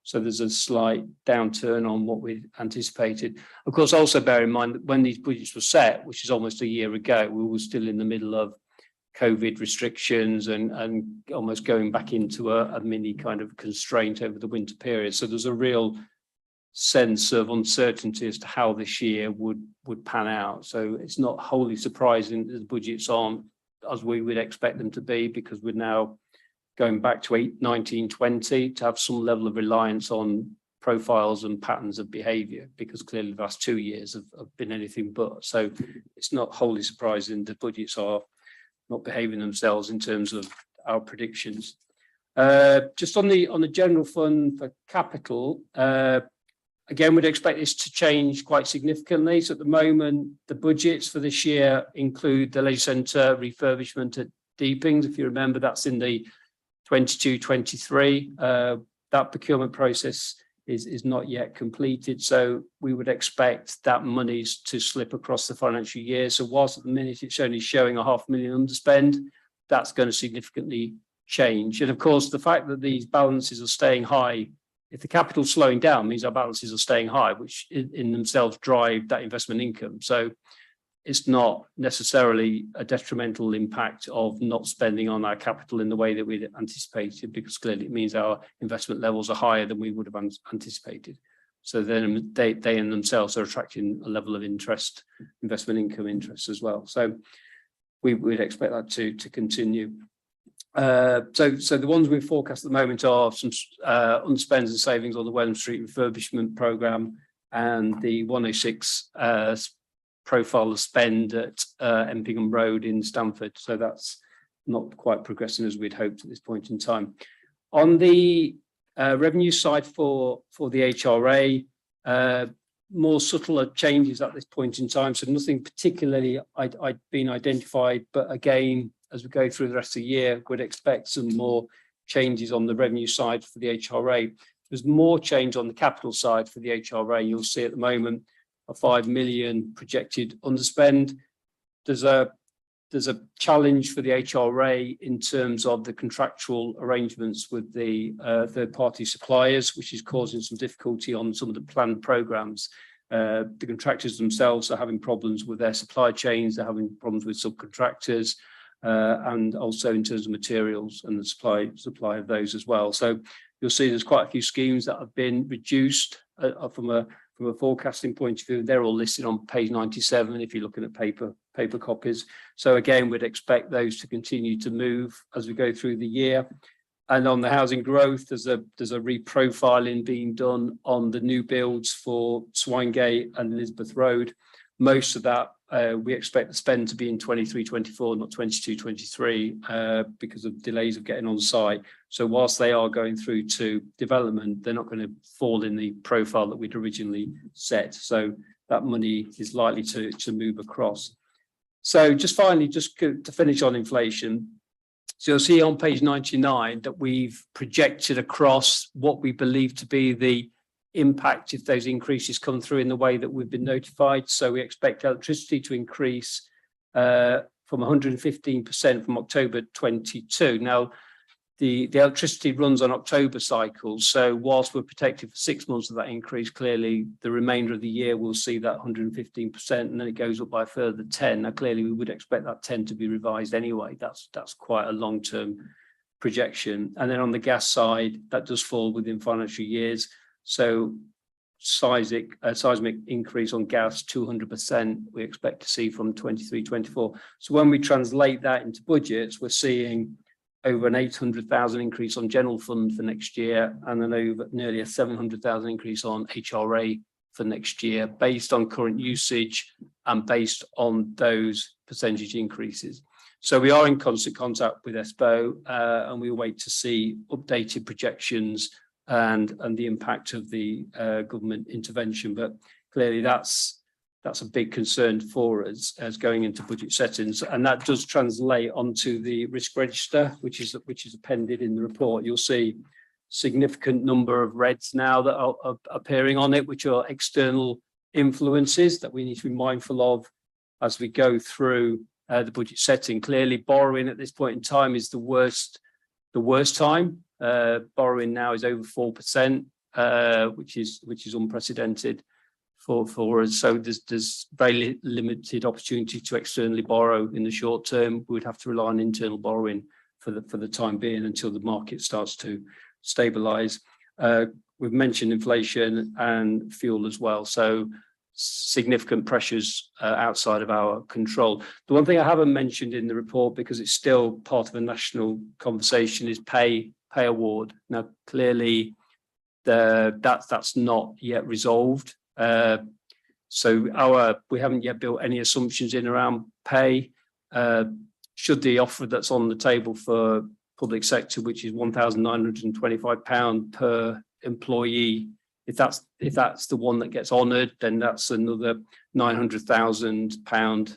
So there's a slight downturn on what we anticipated. Of course, also bear in mind that when these budgets were set, which is almost a year ago, we were still in the middle of COVID restrictions and almost going back into a mini kind of constraint over the winter period. So there's a real sense of uncertainty as to how this year would pan out. So it's not wholly surprising that the budgets aren't as we would expect them to be, because we're now going back to 1920 to have some level of reliance on profiles and patterns of behaviour, because clearly the last 2 years have been anything but. So it's not wholly surprising the budgets are not behaving themselves in terms of our predictions. Just on the general fund for capital, again, we'd expect this to change quite significantly. So at the moment, the budgets for this year include the Leisure Centre refurbishment at Deepings. If you remember, that's in the 22-23. That procurement process is not yet completed. So we would expect that monies to slip across the financial year. So whilst at the minute it's only showing a £500,000 underspend, that's going to significantly change. And of course, the fact that these balances are staying high, if the capital's slowing down, means our balances are staying high, which in themselves drive that investment income. So it's not necessarily a detrimental impact of not spending on our capital in the way that we'd anticipated, because clearly it means our investment levels are higher than we would have anticipated. So then they in themselves are attracting a level of interest, investment income interest as well. So we'd expect that to continue. So the ones we've forecast at the moment are some unspends and savings on the Wellham Street refurbishment programme and the 106 profile of spend at Empingham Road in Stamford. So that's not quite progressing as we'd hoped at this point in time. On the revenue side for the HRA, more subtle changes at this point in time. So nothing particularly I'd been identified, but again, as we go through the rest of the year, we'd expect some more changes on the revenue side for the HRA. There's more change on the capital side for the HRA. You'll see at the moment a 5 million projected underspend. There's a challenge for the HRA in terms of the contractual arrangements with the third-party suppliers, which is causing some difficulty on some of the planned programmes. The contractors themselves are having problems with their supply chains, they're having problems with subcontractors, and also in terms of materials and the supply of those as well. So you'll see there's quite a few schemes that have been reduced from a forecasting point of view. They're all listed on page 97 if you're looking at paper copies. So again, we'd expect those to continue to move as we go through the year. And on the housing growth, there's a reprofiling being done on the new builds for Swinegate and Elizabeth Road. Most of that we expect the spend to be in 23-24, not 22-23, because of delays of getting on site. So whilst they are going through to development, they're not going to fall in the profile that we'd originally set. So that money is likely to move across. So just finally, just to finish on inflation. So you'll see on page 99 that we've projected across what we believe to be the impact if those increases come through in the way that we've been notified. So we expect electricity to increase from 115% from October 22. Now, the electricity runs on October cycles. So whilst we're protected for 6 months of that increase, clearly the remainder of the year will see that 115%, and then it goes up by a further 10. Now, clearly we would expect that 10 to be revised anyway. That's quite a long-term projection. And then on the gas side, that does fall within financial years. So seismic increase on gas, 200% we expect to see from 23-24. So when we translate that into budgets, we're seeing over an 800,000 increase on general fund for next year, and then over nearly a 700,000 increase on HRA for next year, based on current usage and based on those percentage increases. So we are in constant contact with ESPO, and we wait to see updated projections and the impact of the government intervention. But clearly that's a big concern for us as going into budget settings, and that does translate onto the risk register, which is appended in the report. You'll see significant number of reds now that are appearing on it, which are external influences that we need to be mindful of as we go through the budget setting. Clearly, borrowing at this point in time is the worst time. Borrowing now is over 4%, which is unprecedented for us. So there's very limited opportunity to externally borrow in the short term. We would have to rely on internal borrowing for the time being until the market starts to stabilize. We've mentioned inflation and fuel as well. So significant pressures outside of our control. The one thing I haven't mentioned in the report, because it's still part of a national conversation, is pay award. Now, clearly, that's not yet resolved. So we haven't yet built any assumptions in around pay. Should the offer that's on the table for public sector, which is £1,925 per employee, if that's the one that gets honoured, then that's another £900,000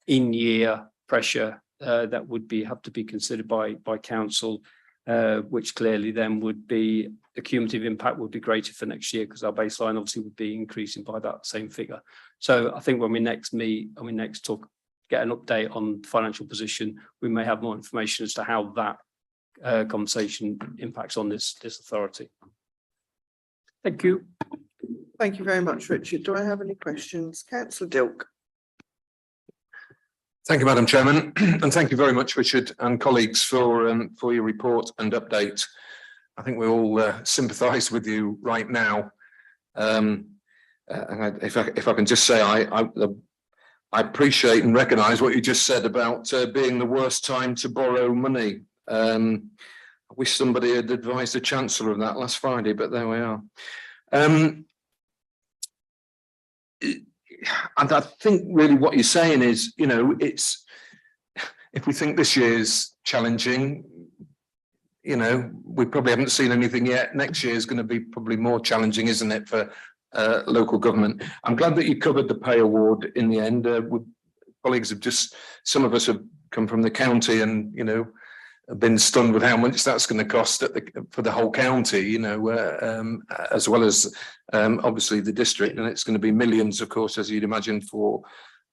in-year pressure that would have to be considered by council, which clearly then would be the cumulative impact would be greater for next year, because our baseline obviously would be increasing by that same figure. So I think when we next meet and we next talk, get an update on financial position, we may have more information as to how that conversation impacts on this authority. Thank you. Thank you very much, Richard. Do I have any questions? Councillor Dilk. Thank you, Madam Chairman, and thank you very much, Richard and colleagues, for your report and update. I think we all sympathise with you right now. And if I can just say, I appreciate and recognise what you just said about being the worst time to borrow money. I wish somebody had advised the Chancellor of that last Friday, but there we are. And I think really what you're saying is, it's, if we think this year's challenging, we probably haven't seen anything yet. Next year is going to be probably more challenging, isn't it, for local government? I'm glad that you covered the pay award in the end. Colleagues some of us have come from the county and, have been stunned with how much that's going to cost for the whole county, as well as obviously the district, and it's going to be millions, of course, as you'd imagine, for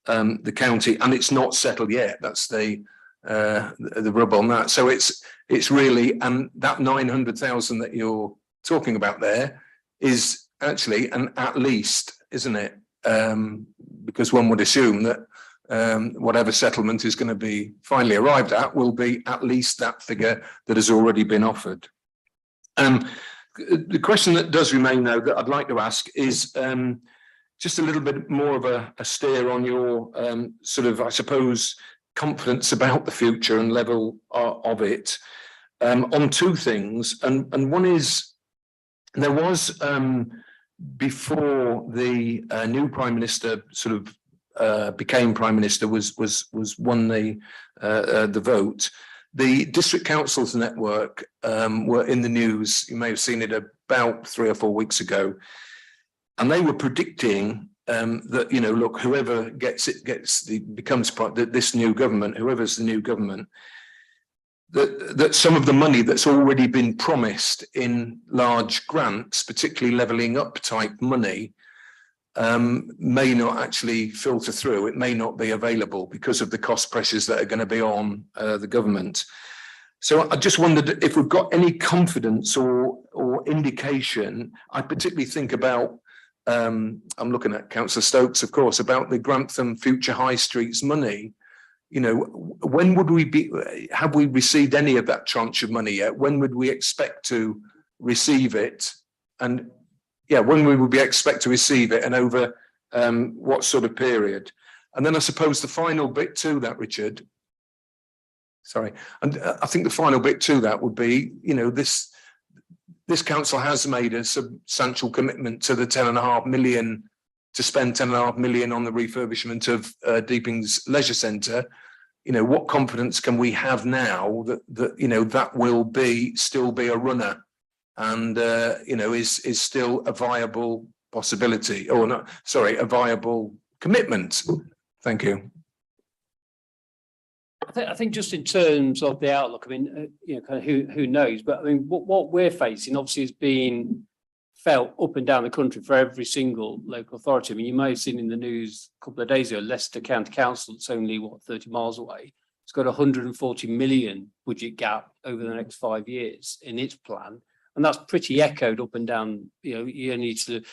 the county, and it's not settled yet. That's the rub on that. So it's really, and that 900,000 that you're talking about there is actually an at least, isn't it? Because one would assume that whatever settlement is going to be finally arrived at will be at least that figure that has already been offered. The question that does remain, though, that I'd like to ask is just a little bit more of a steer on your sort of, I suppose, confidence about the future and level of it on two things. And one is, there was, before the new Prime Minister sort of became Prime Minister won the vote. The district councils network were in the news. You may have seen it about 3 or 4 weeks ago, and they were predicting that, you know, look, whoever becomes this new government, whoever's the new government, that some of the money that's already been promised in large grants, particularly levelling up type money, may not actually filter through. It may not be available because of the cost pressures that are going to be on the government. So I just wondered if we've got any confidence or indication. I particularly think about, I'm looking at Councillor Stokes, of course, about the Grantham Future High Streets money. You know, when would have we received any of that tranche of money yet? When would we expect to receive it? And yeah, when we would be expect to receive it, and over what sort of period? And then I suppose the final bit to that, Richard, sorry, and I think the final bit to that would be, you know, this council has made a substantial commitment to the 10.5 million, to spend 10.5 million on the refurbishment of Deeping's Leisure Centre. You know, what confidence can we have now that you know that will still be a runner, and you know is still a viable possibility, or not? Sorry, a viable commitment. Thank you. I think just in terms of the outlook, I mean, you know, kind of who knows, but I mean, what we're facing obviously has been felt up and down the country for every single local authority. I mean, you may have seen in the news a couple of days ago, Leicester County Council, it's only 30 miles away. It's got 140 million budget gap over the next 5 years in its plan. And that's pretty echoed up and down. You know, you need to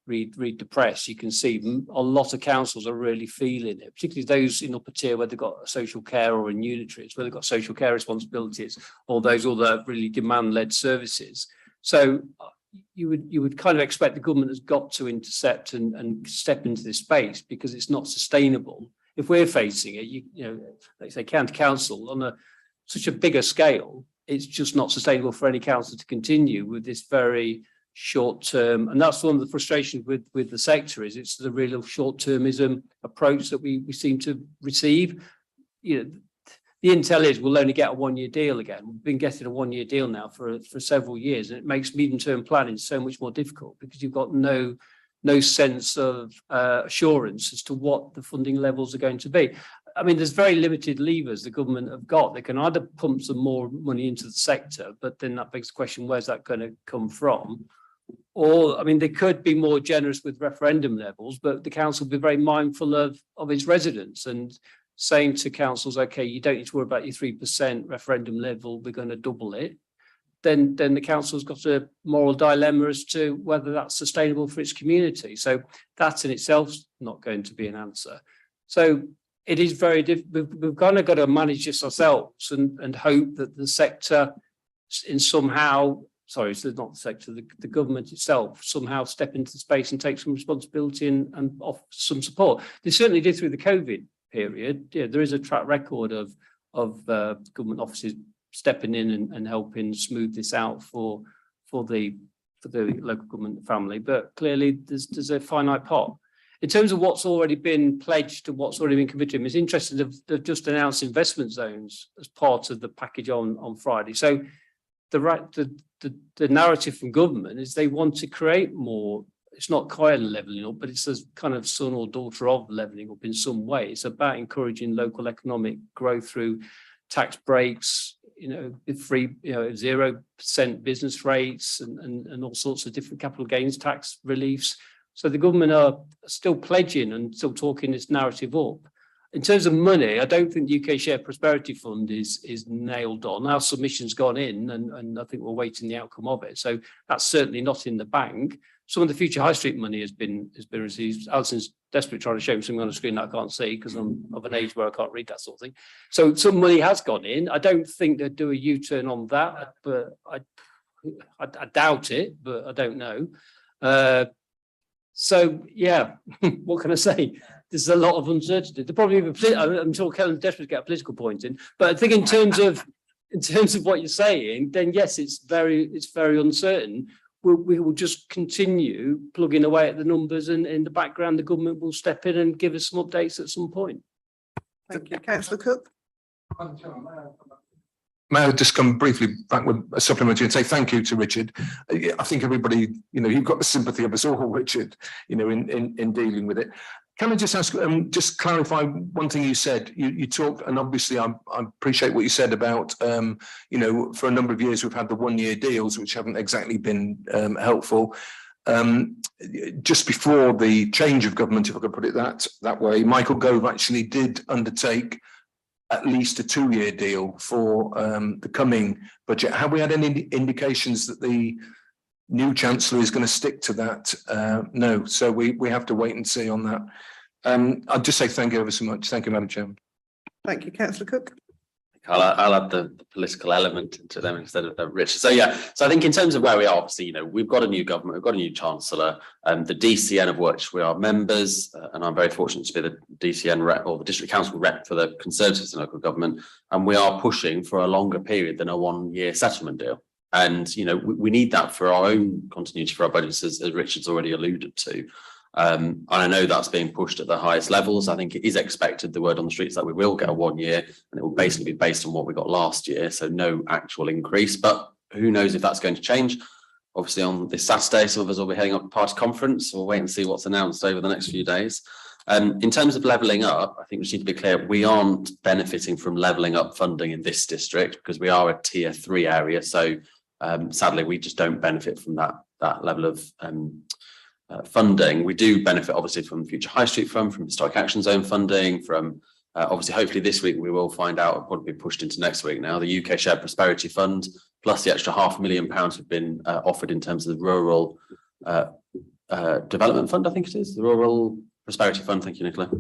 read the press. You can see a lot of councils are really feeling it, particularly those in upper tier where they've got social care, or in unitaries where they've got social care responsibilities, or those other really demand-led services. So you would kind of expect the government has got to intercept and step into this space, because it's not sustainable. If we're facing it, you know, like say county council on such a bigger scale, it's just not sustainable for any council to continue with this very short term. And that's one of the frustrations with the sector, is it's the real short-termism approach that we seem to receive. You know, the intel is we'll only get a 1-year deal again. We've been getting a 1-year deal now for several years, and it makes medium-term planning so much more difficult, because you've got no sense of assurance as to what the funding levels are going to be. I mean, there's very limited levers the government have got. They can either pump some more money into the sector, but then that begs the question, where's that going to come from? Or, I mean, they could be more generous with referendum levels, but the council will be very mindful of its residents, and saying to councils, okay, you don't need to worry about your 3% referendum level, we're going to double it. Then the council's got a moral dilemma as to whether that's sustainable for its community. So that in itself is not going to be an answer. So it is very difficult. We've kind of got to manage this ourselves and hope that the sector it's not the sector, the government itself somehow step into the space and take some responsibility and offer some support. They certainly did through the COVID period. Yeah, there is a track record of government offices stepping in and helping smooth this out for the local government family, but clearly there's a finite pot. In terms of what's already been pledged and what's already been committed, it's interesting they've just announced investment zones as part of the package on Friday. So the narrative from government is they want to create more. It's not quite levelling up, but it's a kind of son or daughter of levelling up in some way. It's about encouraging local economic growth through tax breaks, free, 0% business rates and all sorts of different capital gains tax reliefs. So the government are still pledging and still talking this narrative up. In terms of money, I don't think the UK Share Prosperity Fund is nailed on. Our submission's gone in, and I think we're waiting the outcome of it. So that's certainly not in the bank. Some of the Future High Street money has been received. Alison's desperately trying to show me something on the screen that I can't see because I'm of an age where I can't read that sort of thing. So some money has gone in. I don't think they'd do a U-turn on that, but I doubt it, but I don't know. So yeah, what can I say? There's a lot of uncertainty. I'm sure Kellen's desperate to get a political point in, but I think in terms of what you're saying, then yes, it's very uncertain. we will just continue plugging away at the numbers, and in the background, the government will step in and give us some updates at some point. Thank you, councillor Cook. May I just come briefly back with a supplementary and say thank you to Richard. I think everybody, you've got the sympathy of us all, Richard, in dealing with it. Can I just ask, just clarify one thing you said? You talked, and obviously I appreciate what you said about, for a number of years we've had the 1-year deals, which haven't exactly been helpful. Just before the change of government, if I could put it that way, Michael Gove actually did undertake at least a 2-year deal for the coming budget. Have we had any indications that the new Chancellor is going to stick to that? No, so we have to wait and see on that. I'll just say thank you ever so much. Thank you, Madam Chairman. Thank you, councillor Cook. I'll add the political element to them instead of Richard. So yeah, so I think in terms of where we are, obviously, we've got a new government, we've got a new Chancellor, the DCN of which we are members, and I'm very fortunate to be the DCN rep or the District Council rep for the Conservatives in local government, and we are pushing for a longer period than a 1-year settlement deal. And we need that for our own continuity for our budgets, as Richard's already alluded to. And I know that's being pushed at the highest levels. I think it is expected, the word on the streets, that we will get a 1 year, and it will basically be based on what we got last year, so no actual increase. But who knows if that's going to change? Obviously, on this Saturday, some of us will be heading up to party conference. We'll wait and see what's announced over the next few days. In terms of levelling up, I think we need to be clear, we aren't benefiting from levelling up funding in this district because we are a tier 3 area. So sadly, we just don't benefit from that level of funding. We do benefit obviously from the Future High Street Fund, from Historic Action Zone funding, from obviously hopefully this week we will find out, probably pushed into next week now, the UK Shared Prosperity Fund, plus the extra £500,000 have been offered in terms of the Rural Development Fund, I think it is, the Rural Prosperity Fund, thank you, Nicola,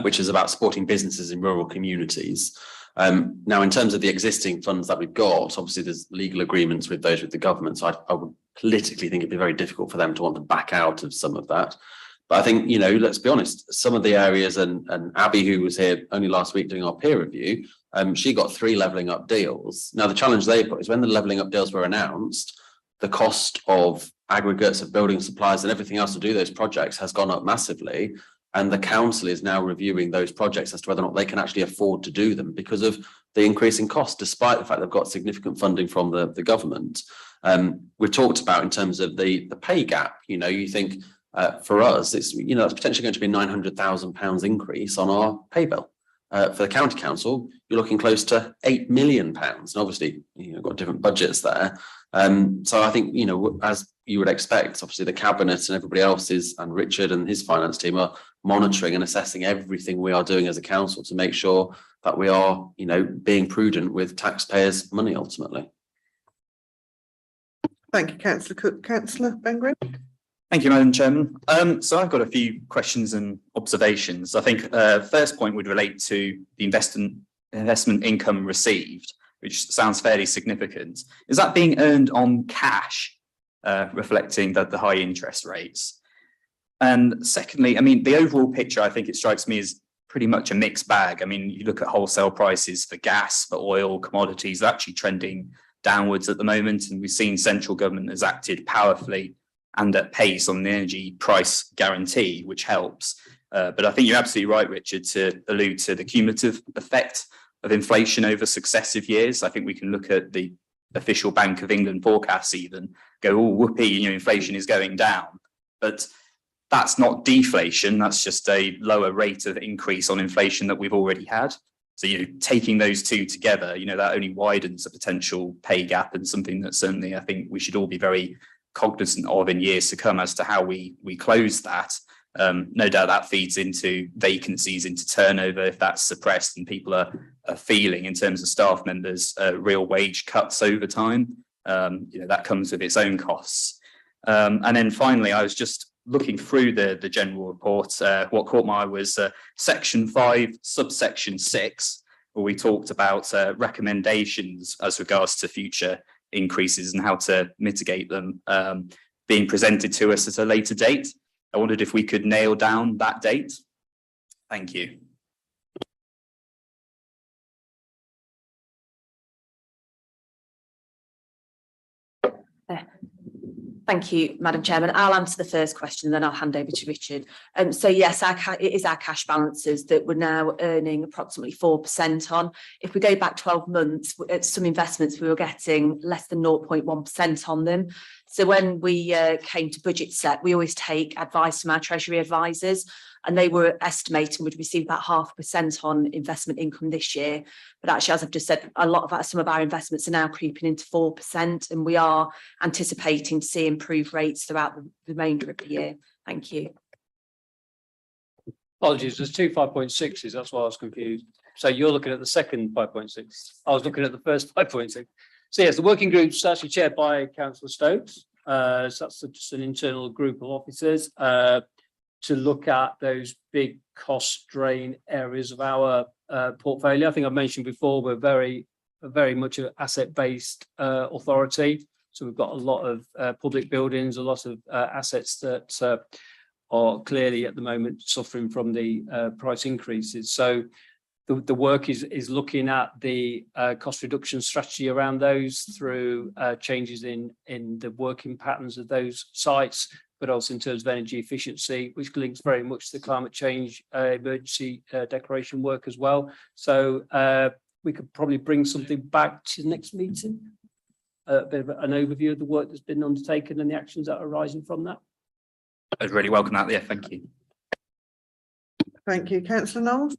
which is about supporting businesses in rural communities. Now, in terms of the existing funds that we've got, obviously there's legal agreements with those with the government, so I would politically think it'd be very difficult for them to want to back out of some of that. But I think, let's be honest, some of the areas, and Abby, who was here only last week doing our peer review, she got 3 levelling up deals. Now, the challenge they've got is when the levelling up deals were announced, the cost of aggregates, of building supplies and everything else to do those projects has gone up massively. And the council is now reviewing those projects as to whether or not they can actually afford to do them because of the increase in cost, despite the fact they've got significant funding from the government. We've talked about in terms of the pay gap. You think for us, it's it's potentially going to be £900,000 increase on our pay bill. For the county council, you're looking close to £8 million, and obviously got different budgets there. So I think as you would expect, obviously the cabinet and everybody else is, and Richard and his finance team are monitoring and assessing everything we are doing as a council to make sure that we are being prudent with taxpayers' money ultimately. Thank you, councillor Cook. Councillor Bangren. Thank you, Madam Chairman. So I've got a few questions and observations. I think first point would relate to the investment income received, which sounds fairly significant. Is that being earned on cash, reflecting the high interest rates? And secondly, the overall picture, I think it strikes me as pretty much a mixed bag. You look at wholesale prices for gas, for oil, commodities, they're actually trending downwards at the moment. And we've seen central government has acted powerfully and at pace on the energy price guarantee, which helps. But I think you're absolutely right, Richard, to allude to the cumulative effect of inflation over successive years. I think we can look at the official Bank of England forecasts, even go, oh, whoopee, inflation is going down. But that's not deflation. That's just a lower rate of increase on inflation that we've already had. So, taking those two together, that only widens a potential pay gap, and something that certainly I think we should all be very cognizant of in years to come as to how we close that. No doubt that feeds into vacancies, into turnover, if that's suppressed and people are feeling in terms of staff members real wage cuts over time. That comes with its own costs. And then finally, I was just looking through the general report. What caught my eye was section 5, subsection 6, where we talked about recommendations as regards to future increases and how to mitigate them being presented to us at a later date. I wondered if we could nail down that date. Thank you. Thank you, Madam Chairman. I'll answer the first question, then I'll hand over to Richard. So yes, it is our cash balances that we're now earning approximately 4% on. If we go back 12 months, at some investments we were getting less than 0.1% on them. So when we came to budget set, we always take advice from our Treasury advisors, and they were estimating we'd receive about 0.5% on investment income this year. But actually, as I've just said, some of our investments are now creeping into 4%, and we are anticipating to see improved rates throughout the remainder of the year. Thank you. Apologies, there's two 5.6s, that's why I was confused. So you're looking at the second 5.6. I was looking at the first 5.6. So yes, the working group's actually chaired by Councillor Stokes. So that's just an internal group of officers to look at those big cost drain areas of our portfolio. I think I've mentioned before, we're very much an asset-based authority. So we've got a lot of public buildings, a lot of assets that are clearly at the moment suffering from the price increases. So the work is looking at the cost reduction strategy around those through changes in the working patterns of those sites, but also in terms of energy efficiency, which links very much to the climate change emergency declaration work as well. So we could probably bring something back to the next meeting, a bit of an overview of the work that's been undertaken and the actions that are arising from that. I'd really welcome that. Yeah, thank you. Thank you, Councillor Knowles.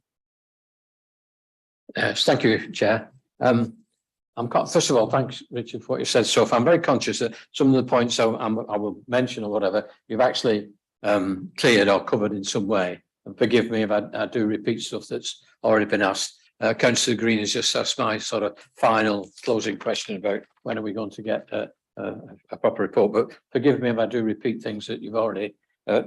Yes, thank you, Chair. First of all, thanks, Richard, for what you said so far. I'm very conscious that some of the points I will mention or whatever, you've actually cleared or covered in some way. And forgive me if I do repeat stuff that's already been asked. Councillor Green has just asked my sort of final closing question about when are we going to get a proper report. But forgive me if I do repeat things that you've already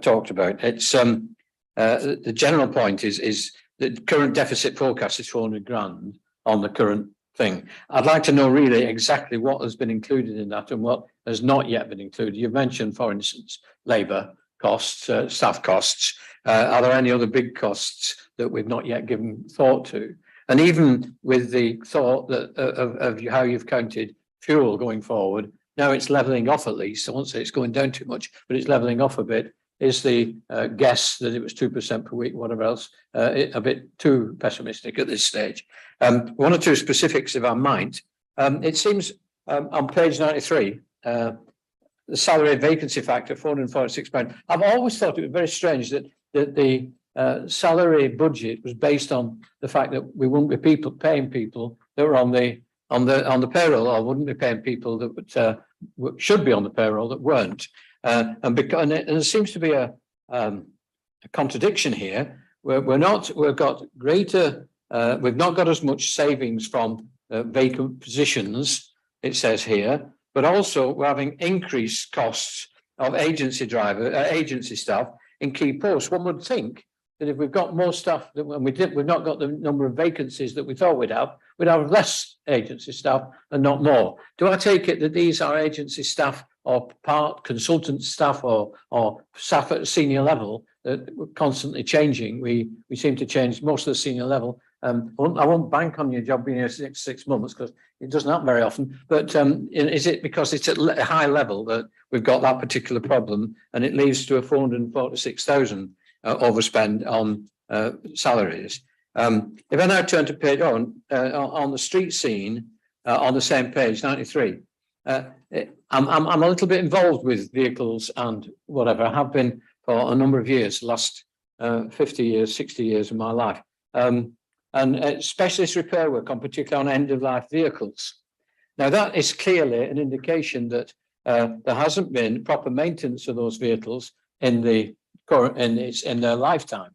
talked about. It's the general point is the current deficit forecast is 400 grand on the current thing. I'd like to know really exactly what has been included in that and what has not yet been included. You've mentioned, for instance, labour costs, staff costs. Are there any other big costs that we've not yet given thought to? And even with the thought that of how you've counted fuel going forward, now it's levelling off at least. I won't say it's going down too much, but it's levelling off a bit. Is the guess that it was 2% per week, whatever else, a bit too pessimistic at this stage? One or two specifics, if I might. It seems on page 93, the salary vacancy factor, £446. I've always thought it was very strange that the salary budget was based on the fact that we wouldn't be paying people that were on the payroll, or wouldn't be paying people that should be on the payroll that weren't. And there seems to be a contradiction here where we've not got as much savings from vacant positions, it says here, but also we're having increased costs of agency staff in key posts. One would think that if we've got more staff than we've not got the number of vacancies that we thought we'd have less agency staff and not more. Do I take it that these are agency staff or part consultant staff or staff at a senior level that we're constantly changing? We seem to change most of the senior level. I won't bank on your job being here 6 months because it doesn't happen very often. But is it because it's at a high level that we've got that particular problem, and it leads to a 446,000 overspend on salaries? If I now turn to page on the street scene on the same page 93. I'm a little bit involved with vehicles and whatever. I have been for a number of years, last 50 years, 60 years of my life. And specialist repair work, on particularly on end-of-life vehicles. Now that is clearly an indication that there hasn't been proper maintenance of those vehicles in their lifetime,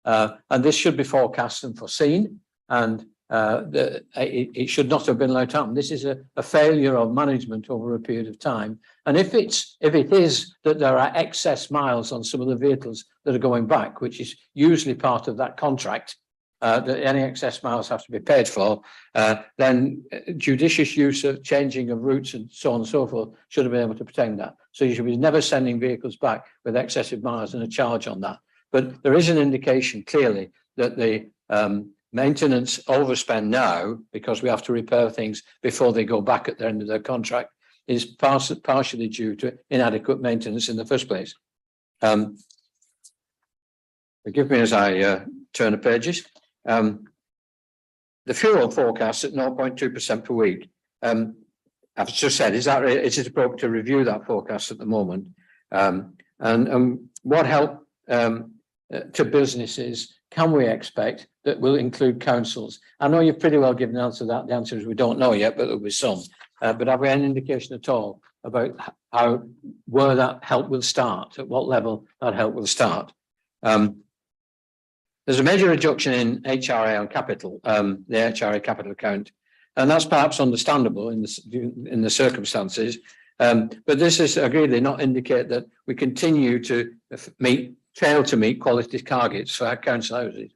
and this should be forecast and foreseen, and it should not have been allowed to happen. This is a failure of management over a period of time. And if it is that there are excess miles on some of the vehicles that are going back, which is usually part of that contract, that any excess miles have to be paid for, then judicious use of changing of routes and so on and so forth should have been able to protect that. So you should be never sending vehicles back with excessive miles and a charge on that. But there is an indication clearly that the maintenance overspend now, because we have to repair things before they go back at the end of their contract, is partially due to inadequate maintenance in the first place. Forgive me as I turn the pages. The fuel forecast at 0.2% per week. I've just said, is it appropriate to review that forecast at the moment? And what help to businesses can we expect that will include councils? I know you've pretty well given the answer to that. The answer is we don't know yet, but there'll be some. But have we any indication at all about where that help will start, at what level that help will start? There's a major reduction in HRA on capital, the HRA capital account, and that's perhaps understandable in the circumstances. But this is agreedly not indicate that we continue to fail to meet quality targets for our council houses.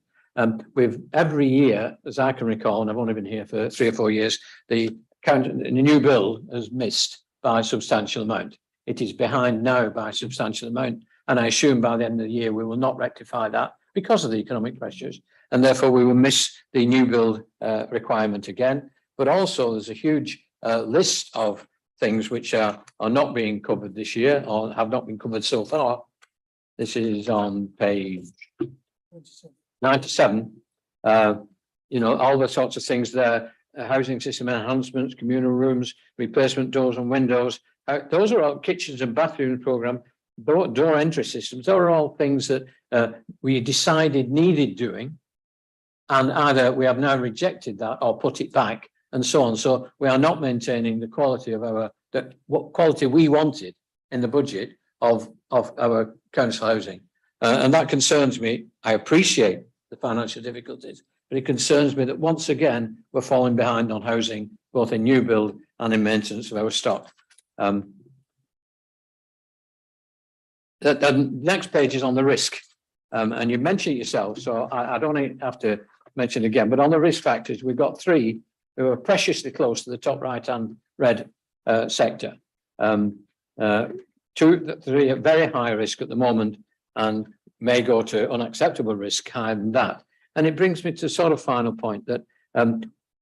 We've every year, as I can recall, and I've only been here for 3 or 4 years, the new build has missed by a substantial amount. It is behind now by a substantial amount, and I assume by the end of the year we will not rectify that because of the economic pressures, and therefore we will miss the new build requirement again. But also there's a huge list of things which are not being covered this year or have not been covered so far. This is on page 97. All the sorts of things there, housing system enhancements, communal rooms, replacement doors and windows. Those are all kitchens and bathrooms program, door entry systems. Those are all things that we decided needed doing. And either we have now rejected that or put it back and so on. So we are not maintaining the quality of what quality we wanted in the budget of our council housing. And that concerns me. I appreciate the financial difficulties, but it concerns me that once again, we're falling behind on housing, both in new build and in maintenance of our stock. The next page is on the risk. And you mentioned it yourself, so I don't have to mention it again, but on the risk factors, we've got 3 who are preciously close to the top right-hand red sector. 2, 3 at very high risk at the moment and may go to unacceptable risk higher than that. And it brings me to sort of final point that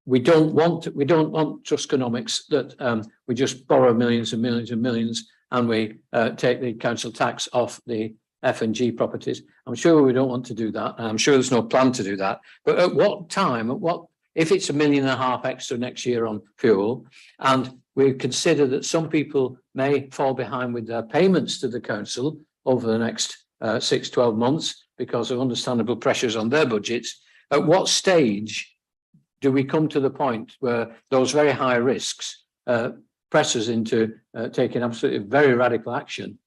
we don't want trustonomics that we just borrow millions and millions and millions and we take the council tax off the F&G properties. I'm sure we don't want to do that. I'm sure there's no plan to do that. But at what time, if it's $1.5 million extra next year on fuel, and we consider that some people may fall behind with their payments to the council over the next 6-12 months because of understandable pressures on their budgets, at what stage do we come to the point where those very high risks press us into taking absolutely very radical action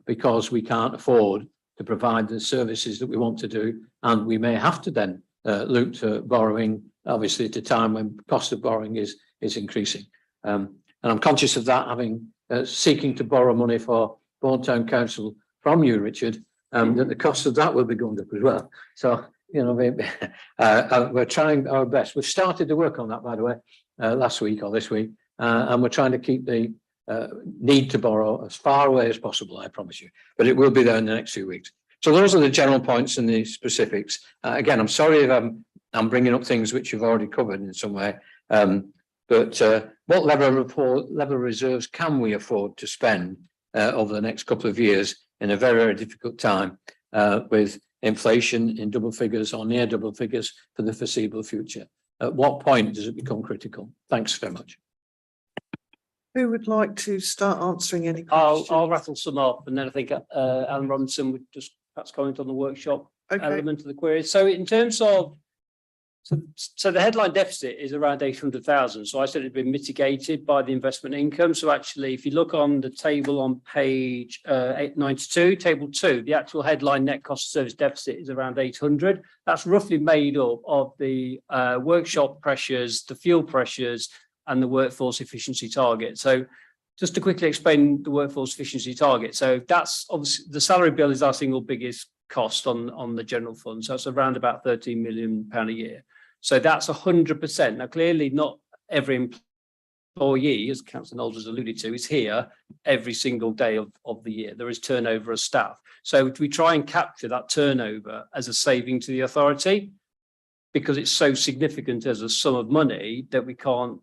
because we can't afford to provide the services that we want to do, and we may have to then look to borrowing, obviously at a time when cost of borrowing is increasing. And I'm conscious of that, having seeking to borrow money for Bourne Town Council from you, Richard, that the cost of that will be going up as well. So, we're trying our best. We've started to work on that, by the way, last week or this week, and we're trying to keep the need to borrow as far away as possible, I promise you, but it will be there in the next few weeks. So those are the general points and the specifics. Again, I'm sorry if I'm bringing up things which you've already covered in some way, but what level of reserves can we afford to spend over the next couple of years in a very, very difficult time with inflation in double figures or near double figures for the foreseeable future? At what point does it become critical? Thanks very much. Who would like to start answering any questions? I'll rattle some up, and then I think Alan Robinson would just perhaps comment on the workshop element of the query. So in terms of, so the headline deficit is around 800,000. So I said it'd been mitigated by the investment income. So actually, if you look on the table on page 892, table 2, the actual headline net cost of service deficit is around 800. That's roughly made up of the workshop pressures, the fuel pressures, and the workforce efficiency target. So just to quickly explain the workforce efficiency target. So that's obviously the salary bill is our single biggest cost on the general fund. So it's around about £13 million a year. So that's 100%. Now, clearly not every employee, as Councillor Knowles has alluded to, is here every single day of the year. There is turnover of staff. So we try and capture that turnover as a saving to the authority. because it's so significant as a sum of money that we can't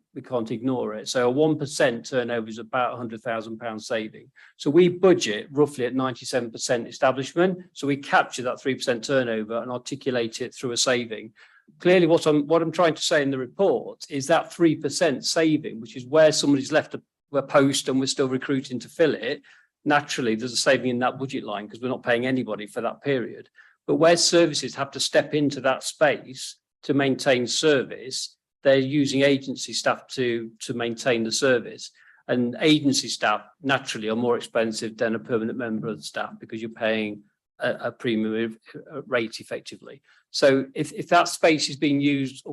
ignore it. So a 1% turnover is about £100,000 saving. So we budget roughly at 97% establishment. So we capture that 3% turnover and articulate it through a saving. Clearly, what I'm trying to say in the report is that 3% saving, which is where somebody's left a post and we're still recruiting to fill it. Naturally, there's a saving in that budget line because we're not paying anybody for that period. But where services have to step into that space to maintain service, they're using agency staff to maintain the service. And agency staff naturally are more expensive than a permanent member of the staff because you're paying a premium rate effectively. So if that space is being used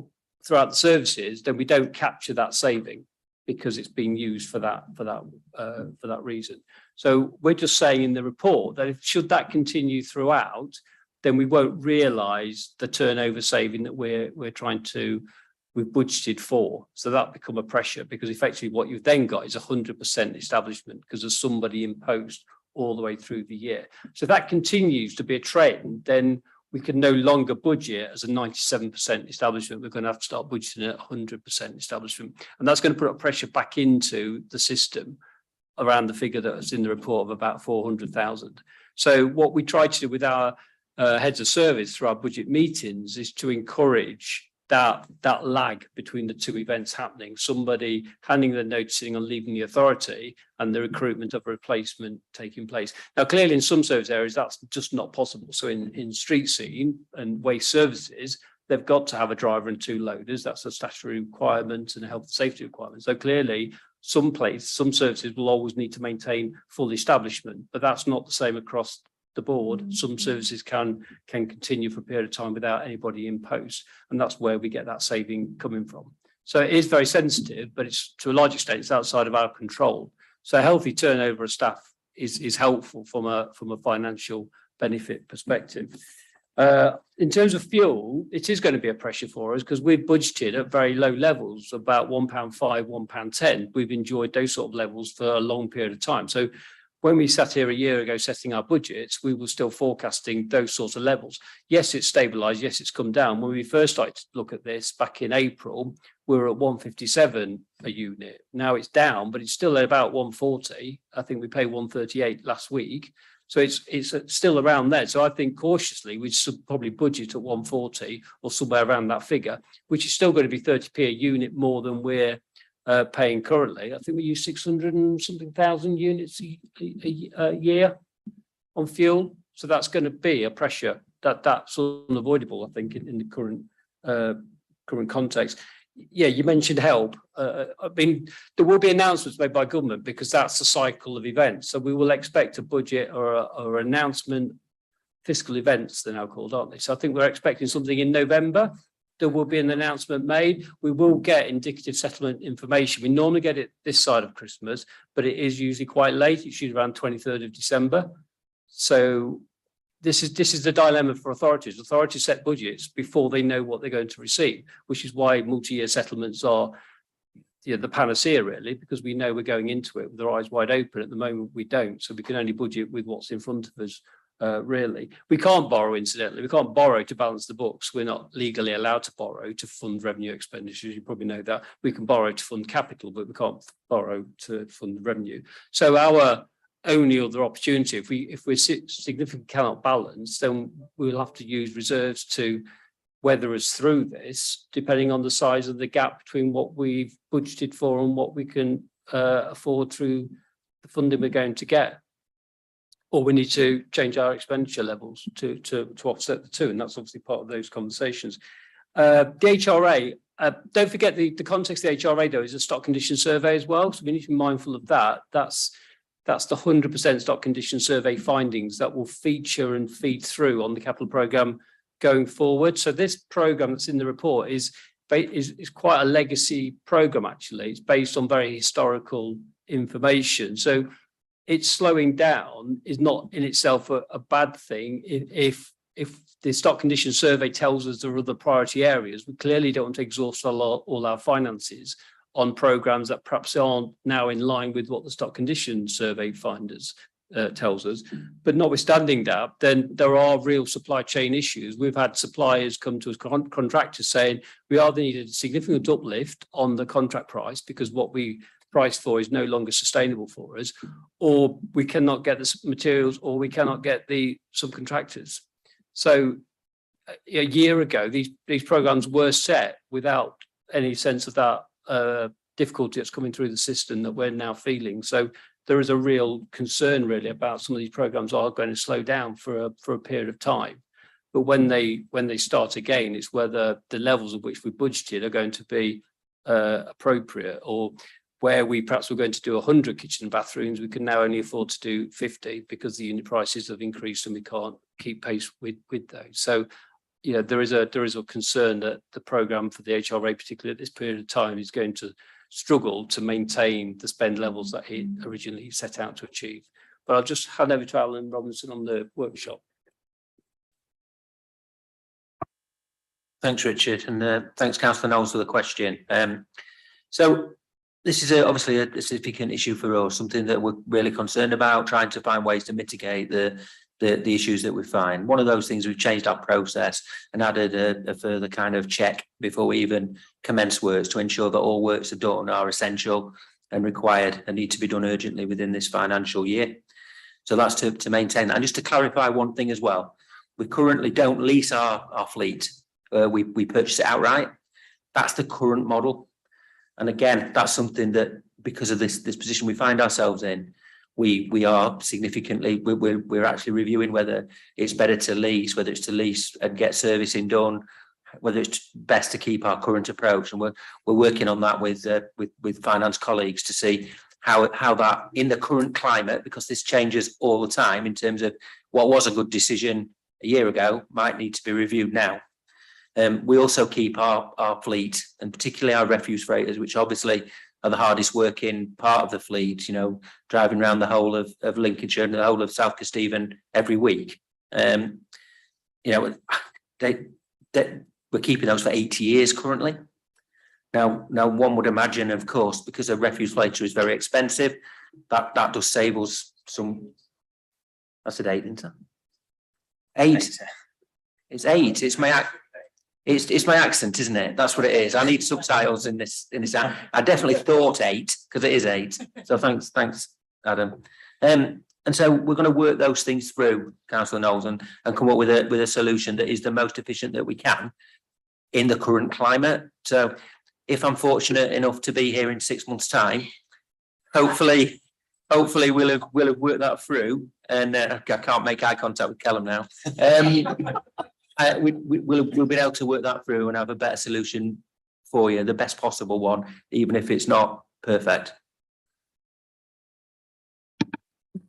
throughout the services, then we don't capture that saving because it's being used for that reason. So we're just saying in the report that should that continue throughout, then we won't realise the turnover saving that we've budgeted for. So that become a pressure because effectively what you've then got is 100% establishment because there's somebody in post all the way through the year. So if that continues to be a trend, then we can no longer budget as a 97% establishment. We're going to have to start budgeting at 100% establishment. And that's going to put a pressure back into the system around the figure that's in the report of about 400,000. So what we try to do with our heads of service through our budget meetings is to encourage that lag between the two events happening, somebody handing their notice in and leaving the authority and the recruitment of a replacement taking place. Now, clearly in some service areas, that's just not possible. So in street scene and waste services, they've got to have a driver and 2 loaders. That's a statutory requirement and a health and safety requirement. So clearly some services will always need to maintain full establishment, but that's not the same across the board. Some services can continue for a period of time without anybody in post, and that's where we get that saving coming from. So it is very sensitive, but it's to a large extent it's outside of our control. So a healthy turnover of staff is helpful from a financial benefit perspective. In terms of fuel, it is going to be a pressure for us because we've budgeted at very low levels, about £1.5, £1.10. We've enjoyed those sort of levels for a long period of time. So when we sat here a year ago setting our budgets, we were still forecasting those sorts of levels. Yes, it's stabilised. Yes, it's come down. When we first started to look at this back in April, we were at 157 a unit. Now it's down, but it's still at about 140. I think we paid 138 last week. So it's still around there. So I think cautiously we should probably budget at 140 or somewhere around that figure, which is still going to be 30p a unit more than we're paying currently. I think we use 600 and something thousand units a year on fuel. So that's going to be a pressure that's unavoidable, I think, in the current context. Yeah, you mentioned help. I mean, there will be announcements made by government because that's the cycle of events. So we will expect a budget or announcement, fiscal events, they're now called, aren't they? So I think we're expecting something in November. There will be an announcement made. We will get indicative settlement information. We normally get it this side of Christmas, but it is usually quite late. It's usually around 23rd of December. So this is the dilemma for authorities. Authorities set budgets before they know what they're going to receive, which is why multi-year settlements are the panacea, really, because we know we're going into it with our eyes wide open. At the moment, we don't. So we can only budget with what's in front of us. Really, we can't borrow, incidentally. We can't borrow to balance the books. We're not legally allowed to borrow to fund revenue expenditures. You probably know that. We can borrow to fund capital, but we can't borrow to fund revenue. So our only other opportunity, if we significantly cannot balance, then we'll have to use reserves to weather us through this, depending on the size of the gap between what we've budgeted for and what we can afford through the funding we're going to get. Or we need to change our expenditure levels to offset the two. And that's obviously part of those conversations. The HRA, don't forget the context of the HRA, though, is a stock condition survey as well. So we need to be mindful of that. That's the 100% stock condition survey findings that will feature and feed through on the capital programme going forward. So this programme that's in the report is quite a legacy programme, actually. It's based on very historical information. So it's slowing down is not in itself a bad thing. If the stock condition survey tells us there are other priority areas, we clearly don't want to exhaust all our finances on programmes that perhaps aren't now in line with what the stock condition survey finders tells us. But notwithstanding that, then there are real supply chain issues. We've had suppliers come to us, contractors saying we either needed a significant uplift on the contract price because what we priced for is no longer sustainable for us, or we cannot get the materials, or we cannot get the subcontractors. So a year ago, these programs were set without any sense of that difficulty that's coming through the system that we're now feeling. So there is a real concern really about some of these programs are going to slow down for a period of time. But when they start again, it's whether the levels of which we budgeted are going to be appropriate, or where we perhaps were going to do 100 kitchen and bathrooms, we can now only afford to do 50 because the unit prices have increased and we can't keep pace with those. So yeah, there is a concern that the programme for the HRA, particularly at this period of time, is going to struggle to maintain the spend levels that it originally set out to achieve. But I'll just hand over to Alan Robinson on the workshop. Thanks, Richard, and thanks, Councillor Knowles, for the question. So this is obviously a significant issue for us, something that we're really concerned about, trying to find ways to mitigate the issues that we find. One of those things, we've changed our process and added a further kind of check before we even commence works to ensure that all works are done are essential and required and need to be done urgently within this financial year. So that's to maintain that. And just to clarify one thing as well, we currently don't lease our fleet. We purchase it outright. That's the current model. And again, that's something that, because of this position we find ourselves in, we are significantly, we're actually reviewing whether it's better to lease, whether it's to lease and get servicing done, whether it's best to keep our current approach. And we're working on that with finance colleagues to see how that in the current climate, because this changes all the time in terms of what was a good decision a year ago might need to be reviewed now. We also keep our fleet, and particularly our refuse freighters, which obviously are the hardest working part of the fleet, you know, driving around the whole of Lincolnshire and the whole of South Kesteven every week. You know, we're keeping those for 80 years currently. Now one would imagine, of course, because a refuse freighter is very expensive, that does save us some. That's an 8, isn't it? 8. It's 8. It's my accent, isn't it? That's what it is. I need subtitles in this. I definitely thought 8 because it is 8. So thanks, Adam. And so we're going to work those things through, Councillor Knowles, and come up with a solution that is the most efficient that we can in the current climate. So if I'm fortunate enough to be here in 6 months' time, hopefully we'll have worked that through. And I can't make eye contact with Callum now. We'll be able to work that through and have a better solution for you, the best possible one, even if it's not perfect.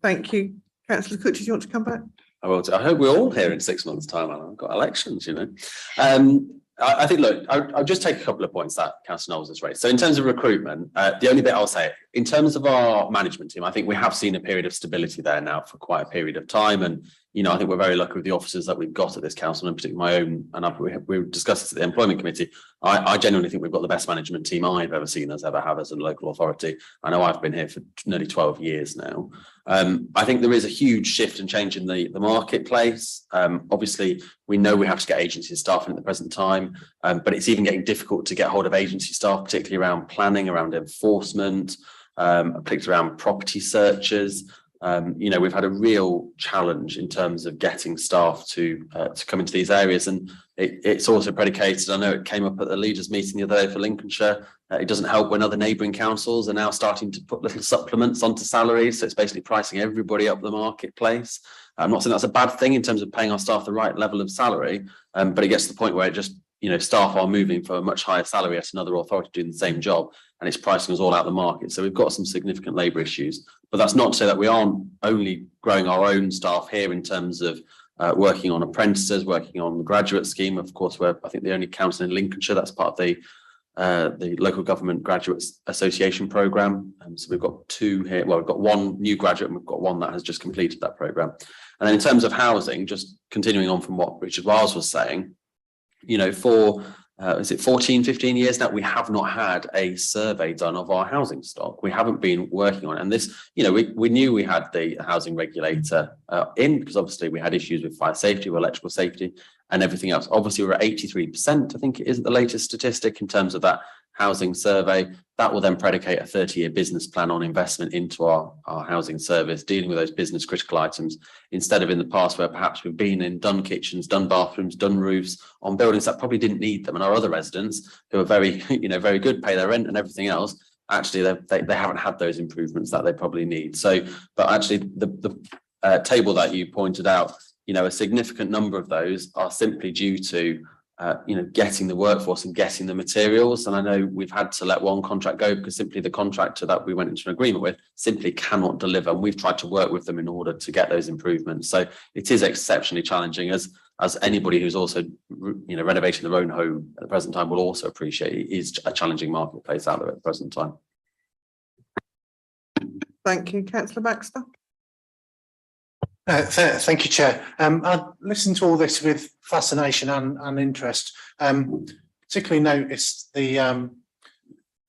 Thank you. Councillor Cutcher, do you want to come back? I will. I hope we're all here in 6 months' time, Alan. I've got elections, you know. I think, look, I'll just take a couple of points that Councillor Knowles has raised. So in terms of recruitment, the only bit I'll say, in terms of our management team, I think we have seen a period of stability there now for quite a period of time. And, you know, I think we're very lucky with the officers that we've got at this council, and particularly my own, and we discussed this at the employment committee. I genuinely think we've got the best management team I've ever seen us ever have as a local authority. I know I've been here for nearly 12 years now. I think there is a huge shift and change in the marketplace. Obviously, we know we have to get agency staff in at the present time, but it's even getting difficult to get hold of agency staff, particularly around planning, around enforcement, particularly around property searches. You know, we've had a real challenge in terms of getting staff to come into these areas, and it's also predicated. I know it came up at the leaders' meeting the other day for Lincolnshire. It doesn't help when other neighbouring councils are now starting to put little supplements onto salaries. So it's basically pricing everybody up the marketplace. I'm not saying that's a bad thing in terms of paying our staff the right level of salary, but it gets to the point where it just, you know, staff are moving for a much higher salary at another authority doing the same job, and it's pricing us all out of the market. So we've got some significant labour issues, but that's not to say that we aren't only growing our own staff here in terms of working on apprentices, working on the graduate scheme. Of course, we're, I think, the only council in Lincolnshire that's part of the local government graduates association programme. So we've got 2 here. Well, we've got 1 new graduate and we've got 1 that has just completed that programme. And then in terms of housing, just continuing on from what Richard Wiles was saying, you know, for is it 15 years now, we have not had a survey done of our housing stock. We haven't been working on it. And this, we knew we had the housing regulator in, because obviously we had issues with fire safety, with electrical safety and everything else. Obviously we're at 83%, I think it is the latest statistic in terms of that housing survey. That will then predicate a 30-year business plan on investment into our housing service, dealing with those business critical items, instead of in the past where perhaps we've been in, done kitchens, done bathrooms, done roofs on buildings that probably didn't need them. And our other residents who are very, very good, pay their rent and everything else, actually they haven't had those improvements that they probably need. So, but actually the table that you pointed out, a significant number of those are simply due to getting the workforce and getting the materials. And I know we've had to let one contract go because simply the contractor that we went into an agreement with simply cannot deliver. And we've tried to work with them in order to get those improvements. So it is exceptionally challenging, as anybody who's also, renovating their own home at the present time will also appreciate. It is a challenging marketplace out there at the present time. Thank you, Councillor Baxter. Thank you, Chair. I've listened to all this with fascination and interest. Particularly noticed the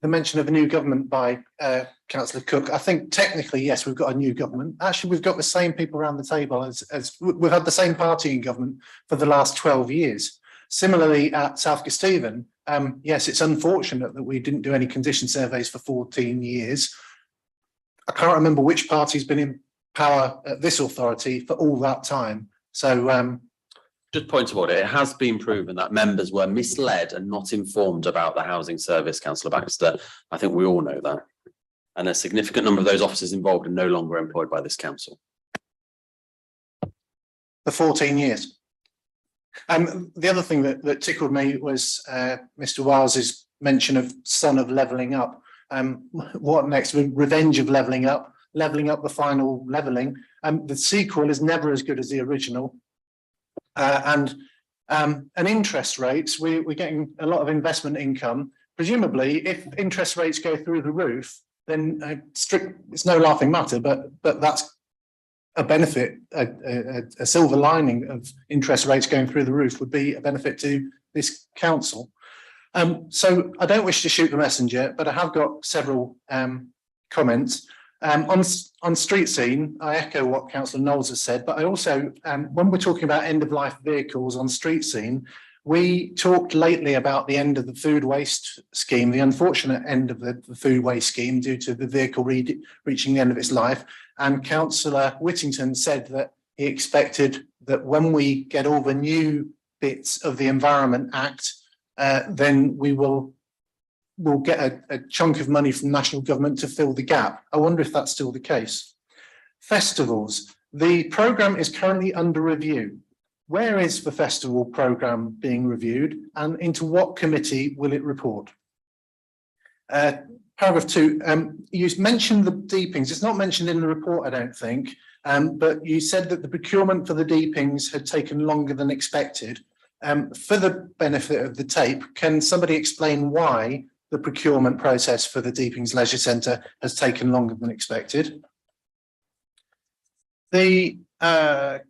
mention of a new government by Councillor Cook. I think technically, yes, we've got a new government. Actually, we've got the same people around the table as we've had the same party in government for the last 12 years. Similarly, at South Kesteven, yes, it's unfortunate that we didn't do any condition surveys for 14 years. I can't remember which party's been in power at this authority for all that time. So just point of order, it has been proven that members were misled and not informed about the housing service, Councillor Baxter. I think we all know that. And a significant number of those officers involved are no longer employed by this council. For 14 years. The other thing that tickled me was Mr. Wiles's mention of Son of Levelling Up. What next? Revenge of Levelling Up the final levelling. The sequel is never as good as the original. And interest rates, we're getting a lot of investment income. Presumably, if interest rates go through the roof, then it's no laughing matter, but that's a benefit. A silver lining of interest rates going through the roof would be a benefit to this council. So I don't wish to shoot the messenger, but I have got several comments. On street scene, I echo what Councillor Knowles has said, but I also, when we're talking about end-of-life vehicles on street scene, we talked lately about the end of the food waste scheme, the unfortunate end of the food waste scheme due to the vehicle reaching the end of its life. And Councillor Whittington said that he expected that when we get all the new bits of the Environment Act, then we'll get a chunk of money from national government to fill the gap. I wonder if that's still the case. Festivals. The programme is currently under review. Where is the festival programme being reviewed, and into what committee will it report? Paragraph 2, you mentioned the deepings. It's not mentioned in the report, I don't think, but you said that the procurement for the deepings had taken longer than expected. For the benefit of the tape, can somebody explain why the procurement process for the Deepings Leisure Centre has taken longer than expected? The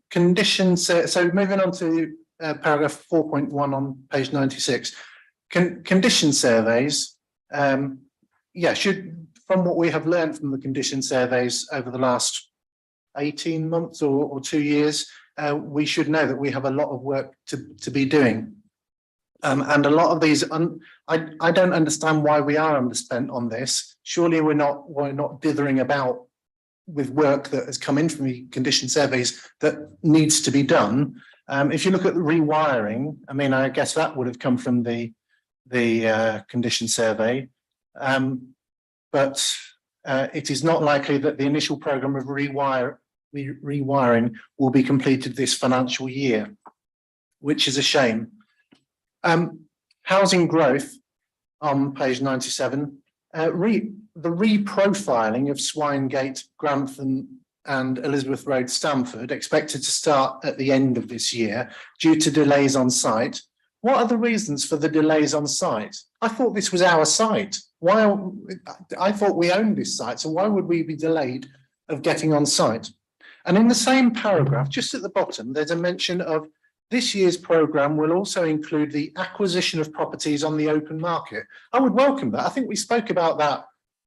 conditions, so moving on to paragraph 4.1 on page 96, condition surveys, from what we have learned from the condition surveys over the last 18 months or 2 years, we should know that we have a lot of work to be doing. And a lot of these, I don't understand why we are underspent on this. Surely we're not dithering about with work that has come in from the condition surveys that needs to be done. If you look at the rewiring, I mean, I guess that would have come from the condition survey, but it is not likely that the initial programme of rewiring will be completed this financial year, which is a shame. Housing growth on page 97, the reprofiling of Swinegate, Grantham and Elizabeth Road, Stamford, expected to start at the end of this year due to delays on site. What are the reasons for the delays on site? I thought this was our site. I thought we owned this site, so why would we be delayed of getting on site? And in the same paragraph, just at the bottom, there's a mention of this year's programme will also include the acquisition of properties on the open market. I would welcome that. I think we spoke about that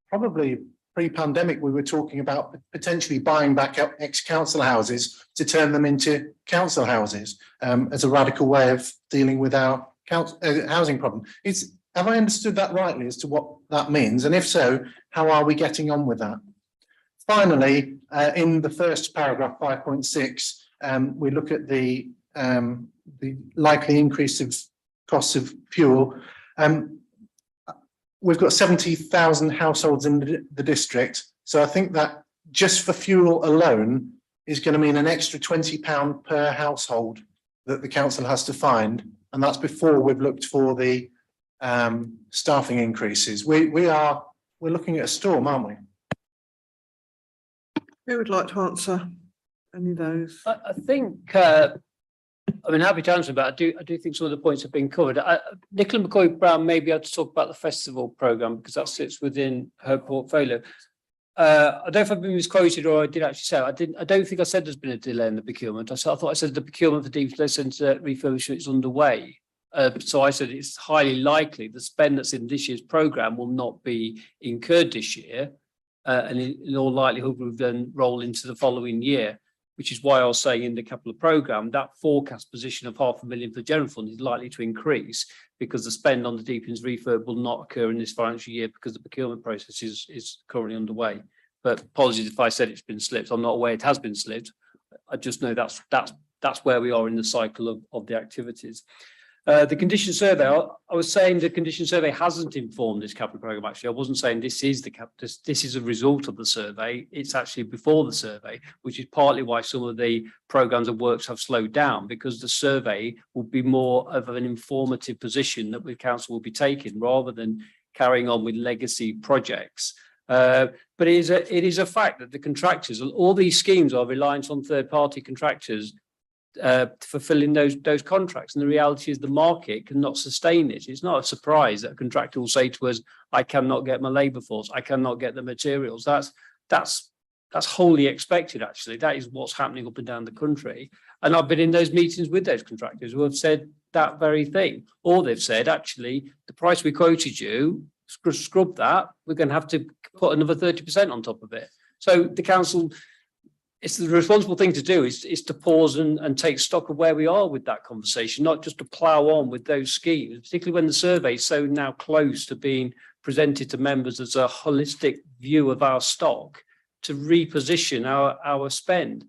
probably pre-pandemic. We were talking about potentially buying back ex-council houses to turn them into council houses as a radical way of dealing with our housing problem. Have I understood that rightly as to what that means? And if so, how are we getting on with that? Finally, in the first paragraph, 5.6, we look at the likely increase of costs of fuel. We've got 70,000 households in the district. So I think that just for fuel alone is going to mean an extra £20 per household that the council has to find. And that's before we've looked for the staffing increases. We're looking at a storm, aren't we? Who would like to answer any of those? I think, I mean, happy to answer, but I do think some of the points have been covered. Nicola McCoy-Brown may be able to talk about the festival programme because that sits within her portfolio. I don't know if I've been misquoted or I did actually say, I don't think I said there's been a delay in the procurement. I thought I said the procurement for deep centre refurbishment is underway. So I said it's highly likely the spend that's in this year's programme will not be incurred this year. And in all likelihood will then roll into the following year, which is why I was saying in the capital programme that forecast position of £500,000 for the general fund is likely to increase because the spend on the deepens refurb will not occur in this financial year because the procurement process is currently underway. But apologies if I said it's been slipped. I'm not aware it has been slipped. I just know that's where we are in the cycle of the activities. The condition survey, I was saying the condition survey hasn't informed this capital programme. Actually, I wasn't saying this is a result of the survey. It's actually before the survey, which is partly why some of the programmes and works have slowed down because the survey will be more of an informative position that the council will be taking rather than carrying on with legacy projects. But it is a fact that the contractors, all these schemes are reliant on third-party contractors fulfilling those contracts, and the reality is the market cannot sustain it. It's not a surprise that a contractor will say to us, I cannot get my labour force, I cannot get the materials. That's wholly expected. Actually, that is what's happening up and down the country, and I've been in those meetings with those contractors who have said that very thing, or they've said actually the price we quoted you, scrub that, we're going to have to put another 30% on top of it. So the council, it's the responsible thing to do is to pause and take stock of where we are with that conversation, not just to plough on with those schemes, particularly when the survey is so now close to being presented to members as a holistic view of our stock to reposition our spend.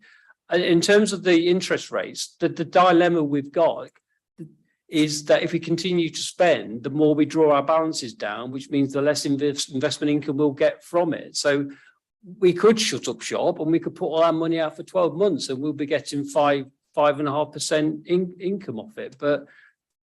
And in terms of the interest rates, the dilemma we've got is that if we continue to spend, the more we draw our balances down, which means the less investment income we'll get from it. So we could shut up shop and we could put all our money out for 12 months and we'll be getting 5.5% income off it. But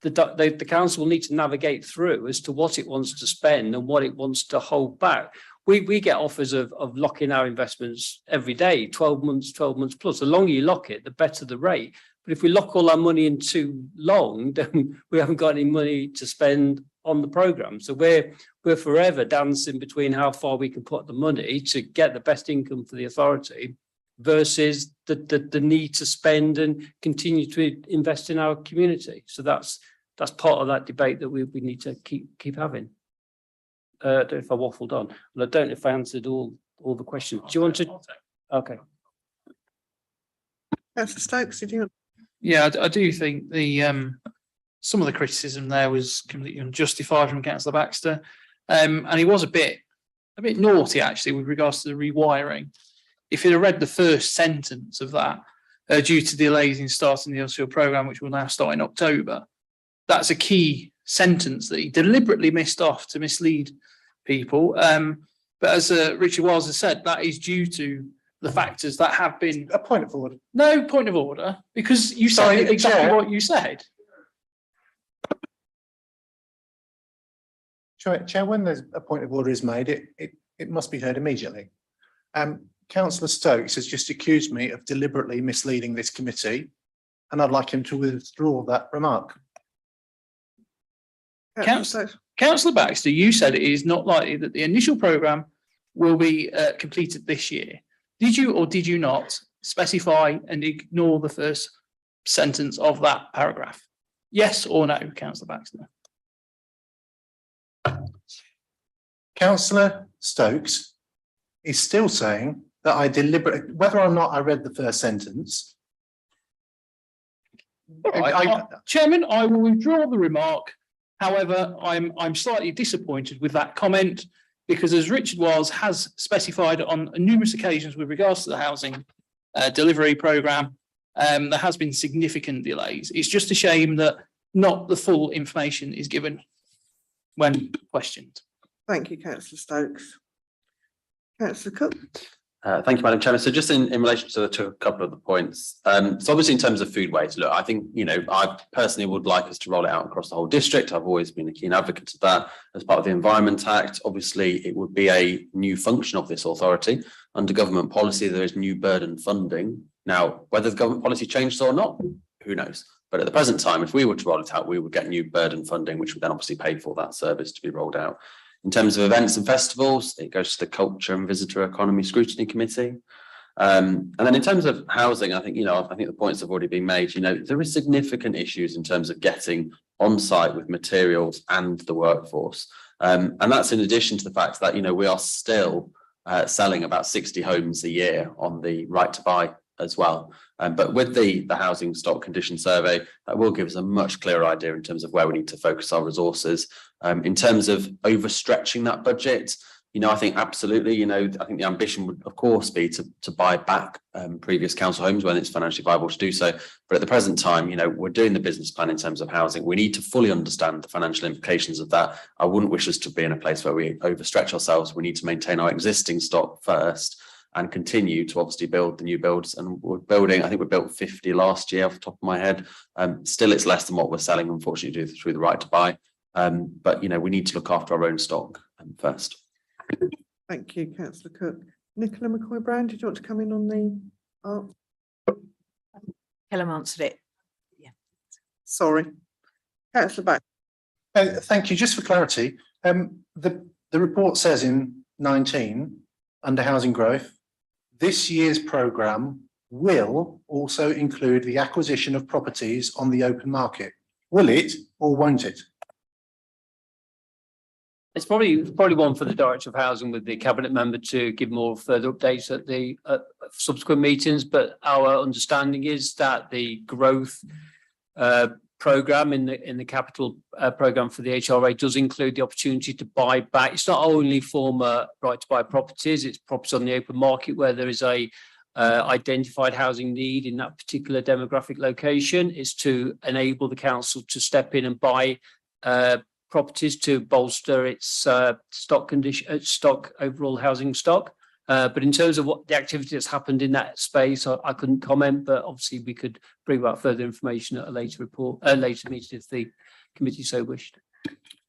the council will need to navigate through as to what it wants to spend and what it wants to hold back. We get offers of locking our investments every day, 12 months plus. The longer you lock it, the better the rate. But if we lock all our money in too long, then we haven't got any money to spend on the programme. So we're forever dancing between how far we can put the money to get the best income for the authority versus the need to spend and continue to invest in our community. So that's part of that debate that we need to keep having. I don't know if I waffled on, and I don't know if I answered all the questions. Do you want to? Okay. Councillor Stokes, did you? Yeah, I do think some of the criticism there was completely unjustified from Councillor Baxter, and he was a bit naughty actually with regards to the rewiring. If you'd have read the first sentence of that, due to delays in starting the LCL programme, which will now start in October, that's a key sentence that he deliberately missed off to mislead people. But as Richard Wiles has said, that is due to the factors that have been a point of order. No point of order, because you said exactly what you said. Chair, when there's a point of order is made, it must be heard immediately. Councillor Stokes has just accused me of deliberately misleading this committee, and I'd like him to withdraw that remark. Councillor Baxter, you said it is not likely that the initial programme will be completed this year. Did you or did you not specify and ignore the first sentence of that paragraph. Yes or no, councillor Baxter? Councillor Stokes is still saying that I deliberately, whether or not I read the first sentence. All right, Chairman, I will withdraw the remark. However, I'm slightly disappointed with that comment because, as Richard Wiles has specified on numerous occasions with regards to the housing delivery programme, there has been significant delays. It's just a shame that not the full information is given when questioned. Thank you, councillor Stokes. Councillor Cook. Thank you, Madam Chairman. So just in relation to a couple of the points. So obviously in terms of food waste, look, I think, I personally would like us to roll it out across the whole district. I've always been a keen advocate of that as part of the Environment Act. Obviously, it would be a new function of this authority. Under government policy, there is new burden funding. Now, whether the government policy changes or not, who knows? But at the present time, if we were to roll it out, we would get new burden funding, which would then obviously pay for that service to be rolled out. In terms of events and festivals, it goes to the Culture and Visitor Economy Scrutiny Committee. And then in terms of housing, I think the points have already been made. There is significant issues in terms of getting on site with materials and the workforce. And that's in addition to the fact that, we are still selling about 60 homes a year on the right to buy as well. But with the housing stock condition survey, that will give us a much clearer idea in terms of where we need to focus our resources. In terms of overstretching that budget, I think absolutely, I think the ambition would of course be to buy back previous council homes when it's financially viable to do so. But at the present time, we're doing the business plan in terms of housing. We need to fully understand the financial implications of that. I wouldn't wish us to be in a place where we overstretch ourselves. We need to maintain our existing stock first and continue to obviously build the new builds. And we're building, I think we built 50 last year off the top of my head. Still, it's less than what we're selling, unfortunately, through the right to buy. But, we need to look after our own stock first. Thank you, councillor Cook. Nicola McCoy-Brown, did you want to come in on the? Helen answered it. Yeah. Sorry. Councillor Back. Thank you. Just for clarity, the report says in 19, under housing growth, this year's programme will also include the acquisition of properties on the open market. Will it or won't it? It's probably one for the Director of Housing with the Cabinet member to give more further updates at the subsequent meetings. But our understanding is that the growth programme in the capital programme for the HRA does include the opportunity to buy back. It's not only former right to buy properties, it's properties on the open market where there is a identified housing need in that particular demographic location. Is to enable the council to step in and buy properties to bolster its stock overall housing stock. But in terms of what the activity that's happened in that space, I couldn't comment, but obviously we could bring about further information at a later meeting if the committee so wished.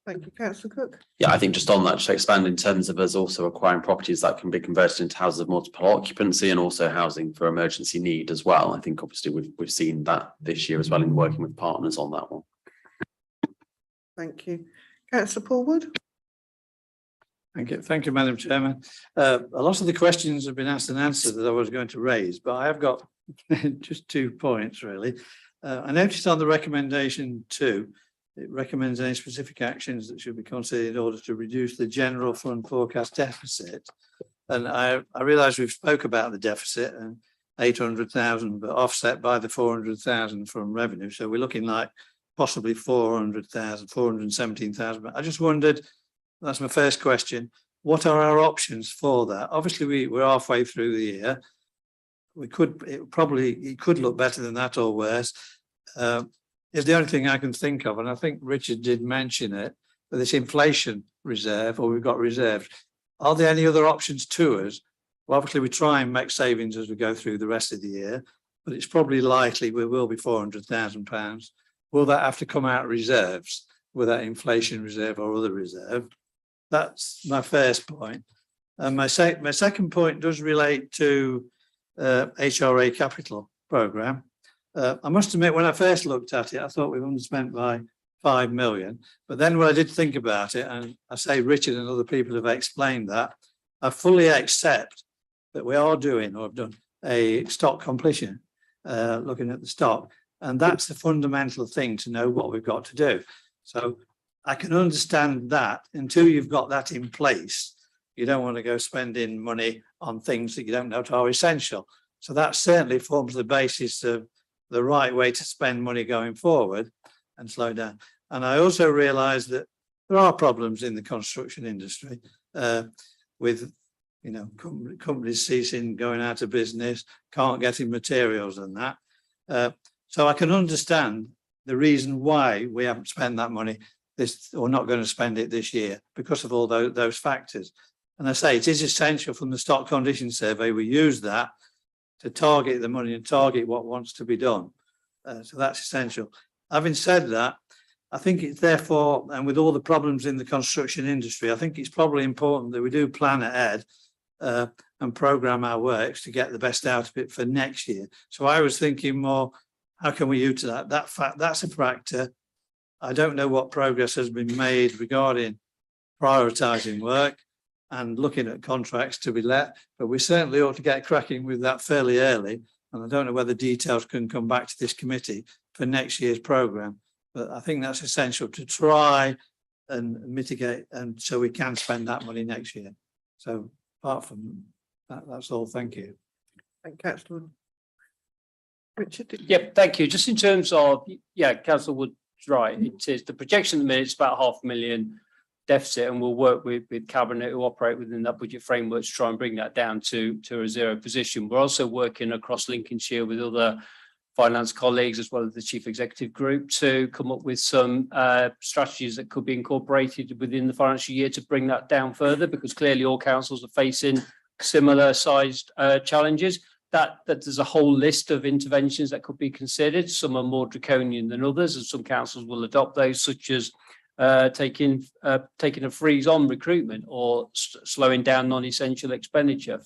Thank you, councillor Cook. Yeah, I think just on that, just to expand in terms of us also acquiring properties that can be converted into houses of multiple occupancy and also housing for emergency need as well. I think obviously we've seen that this year as well in working with partners on that one. Thank you. Councillor Paul Wood. Thank you, Madam Chairman. A lot of the questions have been asked and answered that I was going to raise, but I have got just 2 points really. I noticed on the recommendation 2, it recommends any specific actions that should be considered in order to reduce the general fund forecast deficit. And I realise we've spoke about the deficit and 800,000, but offset by the 400,000 from revenue. So we're looking like possibly 400,000, 417,000. I just wondered, that's my first question, what are our options for that? Obviously, we're halfway through the year. It could look better than that or worse. Is the only thing I can think of, and I think Richard did mention it, but this inflation reserve, or we've got reserves. Are there any other options to us? Well, obviously, we try and make savings as we go through the rest of the year, but it's probably likely we will be £400,000. Will that have to come out of reserves, with that inflation reserve or other reserve? That's my first point. And my second point does relate to HRA capital programme. I must admit, when I first looked at it, I thought we underspent by 5 million. But then when I did think about it, and I say Richard and other people have explained that, I fully accept that we are doing or have done a stock completion, looking at the stock. And that's the fundamental thing to know what we've got to do. So I can understand that until you've got that in place, you don't want to go spending money on things that you don't know are essential. So that certainly forms the basis of the right way to spend money going forward and slow down. And I also realise that there are problems in the construction industry with, you know, companies ceasing, going out of business, can't get in materials and that. So I can understand the reason why we haven't spent that money or not going to spend it this year because of all those factors. And I say it is essential from the stock condition survey. We use that to target the money and target what wants to be done. So that's essential. Having said that, I think it's therefore, and with all the problems in the construction industry, I think it's probably important that we do plan ahead and program our works to get the best out of it for next year. So I was thinking more, how can we utilize that fact? That's a factor. I don't know what progress has been made regarding prioritising work and looking at contracts to be let, but we certainly ought to get cracking with that fairly early. And I don't know whether details can come back to this committee for next year's programme, but I think that's essential to try and mitigate, and so we can spend that money next year. So apart from that, that's all. Thank you. Thank you, Councillor Richard. Yep, thank you. Just in terms of, yeah, Councillor Wood's right. It is the projection at the minute, it's about £500,000 deficit, and we'll work with Cabinet who operate within that budget framework to try and bring that down to a zero position. We're also working across Lincolnshire with other finance colleagues as well as the Chief Executive Group to come up with some strategies that could be incorporated within the financial year to bring that down further, because clearly all councils are facing similar sized challenges. That there's a whole list of interventions that could be considered. Some are more draconian than others, and some councils will adopt those, such as taking a freeze on recruitment or slowing down non-essential expenditure,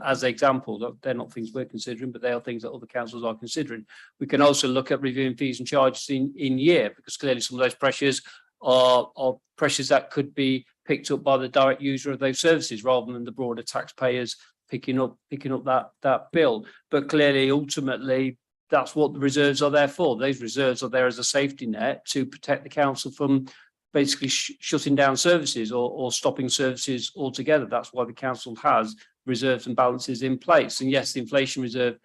as examples. They're not things we're considering, but they are things that other councils are considering. We can also look at reviewing fees and charges in year, because clearly some of those pressures are pressures that could be picked up by the direct user of those services rather than the broader taxpayers picking up that bill. But clearly, ultimately, that's what the reserves are there for. Those reserves are there as a safety net to protect the council from basically shutting down services or stopping services altogether. That's why the council has reserves and balances in place. And yes, the inflation reserve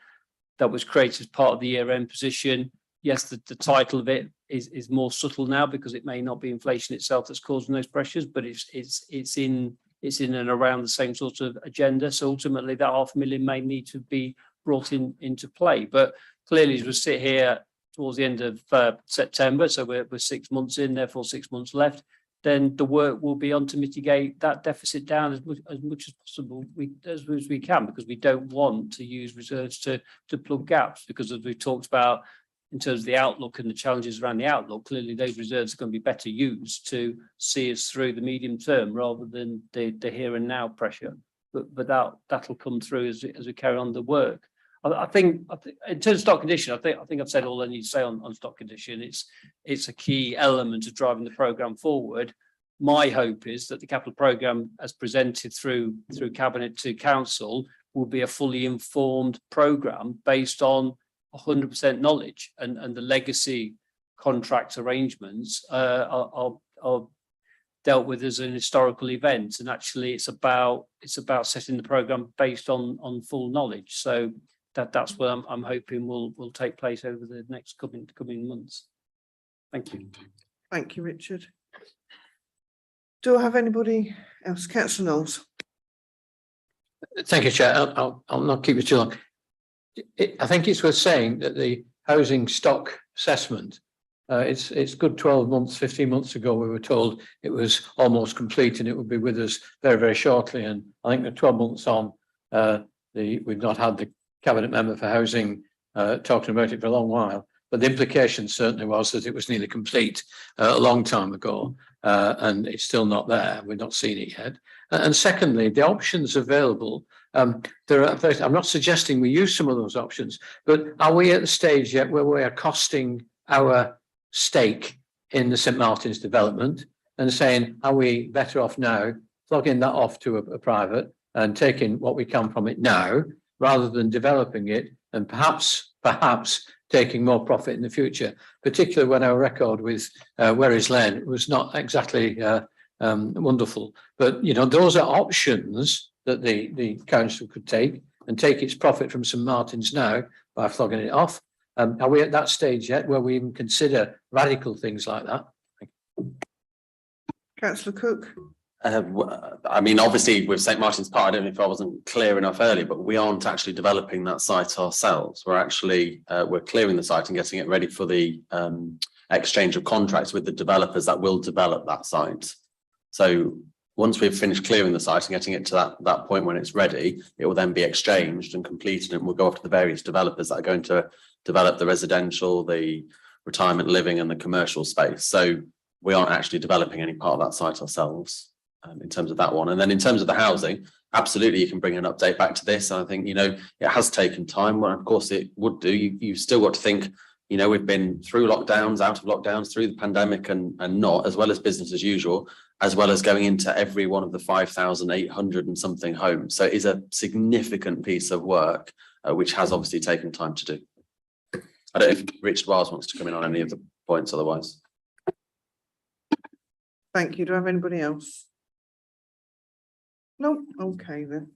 that was created as part of the year-end position, yes, the title of it is more subtle now because it may not be inflation itself that's causing those pressures, but it's in and around the same sort of agenda. So ultimately that £500,000 may need to be brought into play. But clearly, as we sit here towards the end of September, so we're 6 months in, therefore 6 months left, then the work will be on to mitigate that deficit down as much as possible, as we can, because we don't want to use reserves to plug gaps, because as we've talked about in terms of the outlook and the challenges around the outlook, clearly those reserves are going to be better used to see us through the medium term rather than the here and now pressure. But that'll come through as we carry on the work. I think in terms of stock condition, I think I've said all I need to say on stock condition. It's a key element of driving the programme forward. My hope is that the capital programme, as presented through Cabinet to Council, will be a fully informed programme based on 100% knowledge, and the legacy contract arrangements are dealt with as an historical event, and actually it's about setting the programme based on full knowledge. So that's what I'm hoping will take place over the next coming months. Thank you. Thank you, Richard. Do I have anybody else? Councillor Knowles. Thank you, Chair. I'll not keep you too long. I think it's worth saying that the housing stock assessment, it's good 12 months, 15 months ago, we were told it was almost complete and it would be with us very, very shortly. And I think that 12 months on, we've not had the Cabinet member for housing talking about it for a long while. But the implication certainly was that it was nearly complete a long time ago, and it's still not there. We've not seen it yet. And secondly, the options available, I'm not suggesting we use some of those options, but are we at the stage yet where we are costing our stake in the St Martin's development and saying, are we better off now flogging that off to a private and taking what we can from it now, rather than developing it and perhaps taking more profit in the future, particularly when our record with Wherry's Lane was not exactly wonderful. But, you know, those are options that the council could take and take its profit from St Martin's now by flogging it off. Are we at that stage yet where we even consider radical things like that? Councillor Cook. I mean, obviously with St Martin's Park, I don't know if I wasn't clear enough earlier, but we aren't actually developing that site ourselves. We're actually, we're clearing the site and getting it ready for the exchange of contracts with the developers that will develop that site. So once we've finished clearing the site and getting it to that point when it's ready, it will then be exchanged and completed, and we'll go off to the various developers that are going to develop the residential, the retirement living and the commercial space. So we aren't actually developing any part of that site ourselves in terms of that one. And then in terms of the housing, absolutely, you can bring an update back to this. And I think, you know, it has taken time. Well, of course it would do. You've still got to think, you know, we've been through lockdowns, out of lockdowns, through the pandemic and not, as well as business as usual, as well as going into every one of the 5,800 and something homes. So it is a significant piece of work, which has obviously taken time to do. I don't know if Richard Wiles wants to come in on any of the points otherwise. Thank you. Do I have anybody else? No, okay then.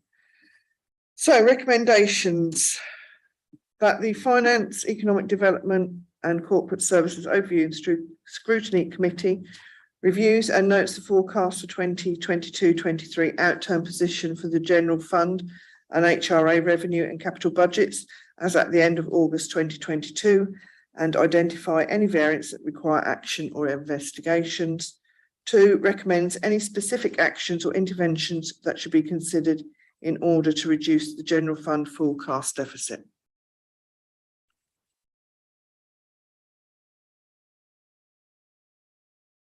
So recommendations that the Finance, Economic Development and Corporate Services Overview and Scrutiny Committee reviews and notes the forecast for 2022-23 outturn position for the General Fund and HRA revenue and capital budgets as at the end of August 2022 and identify any variants that require action or investigations. 2, recommends any specific actions or interventions that should be considered in order to reduce the general fund forecast deficit.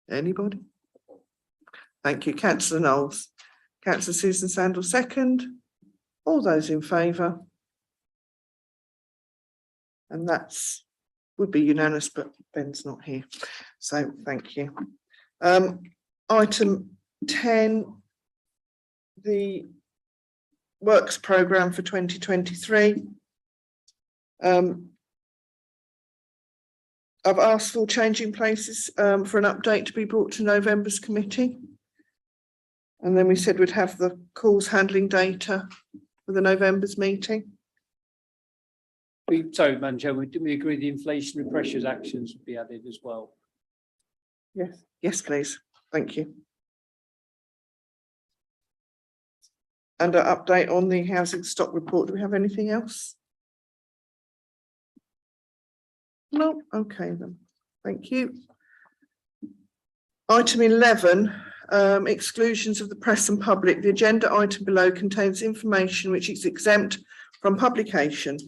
Anybody? Thank you. Councillor Knowles. Councillor Susan Sandal, second. All those in favour? And that's would be unanimous, but Ben's not here. So thank you. Item 10, the works programme for 2023. I've asked for changing places for an update to be brought to November's committee. And then we said we'd have the calls handling data for the November's meeting. Sorry, Madam Chair, didn't we agree the inflationary pressures actions would be added as well? Yes, yes, please. Thank you. And an update on the housing stock report. Do we have anything else? No, okay then. Thank you. Item 11, exclusions of the press and public. The agenda item below contains information which is exempt from publication.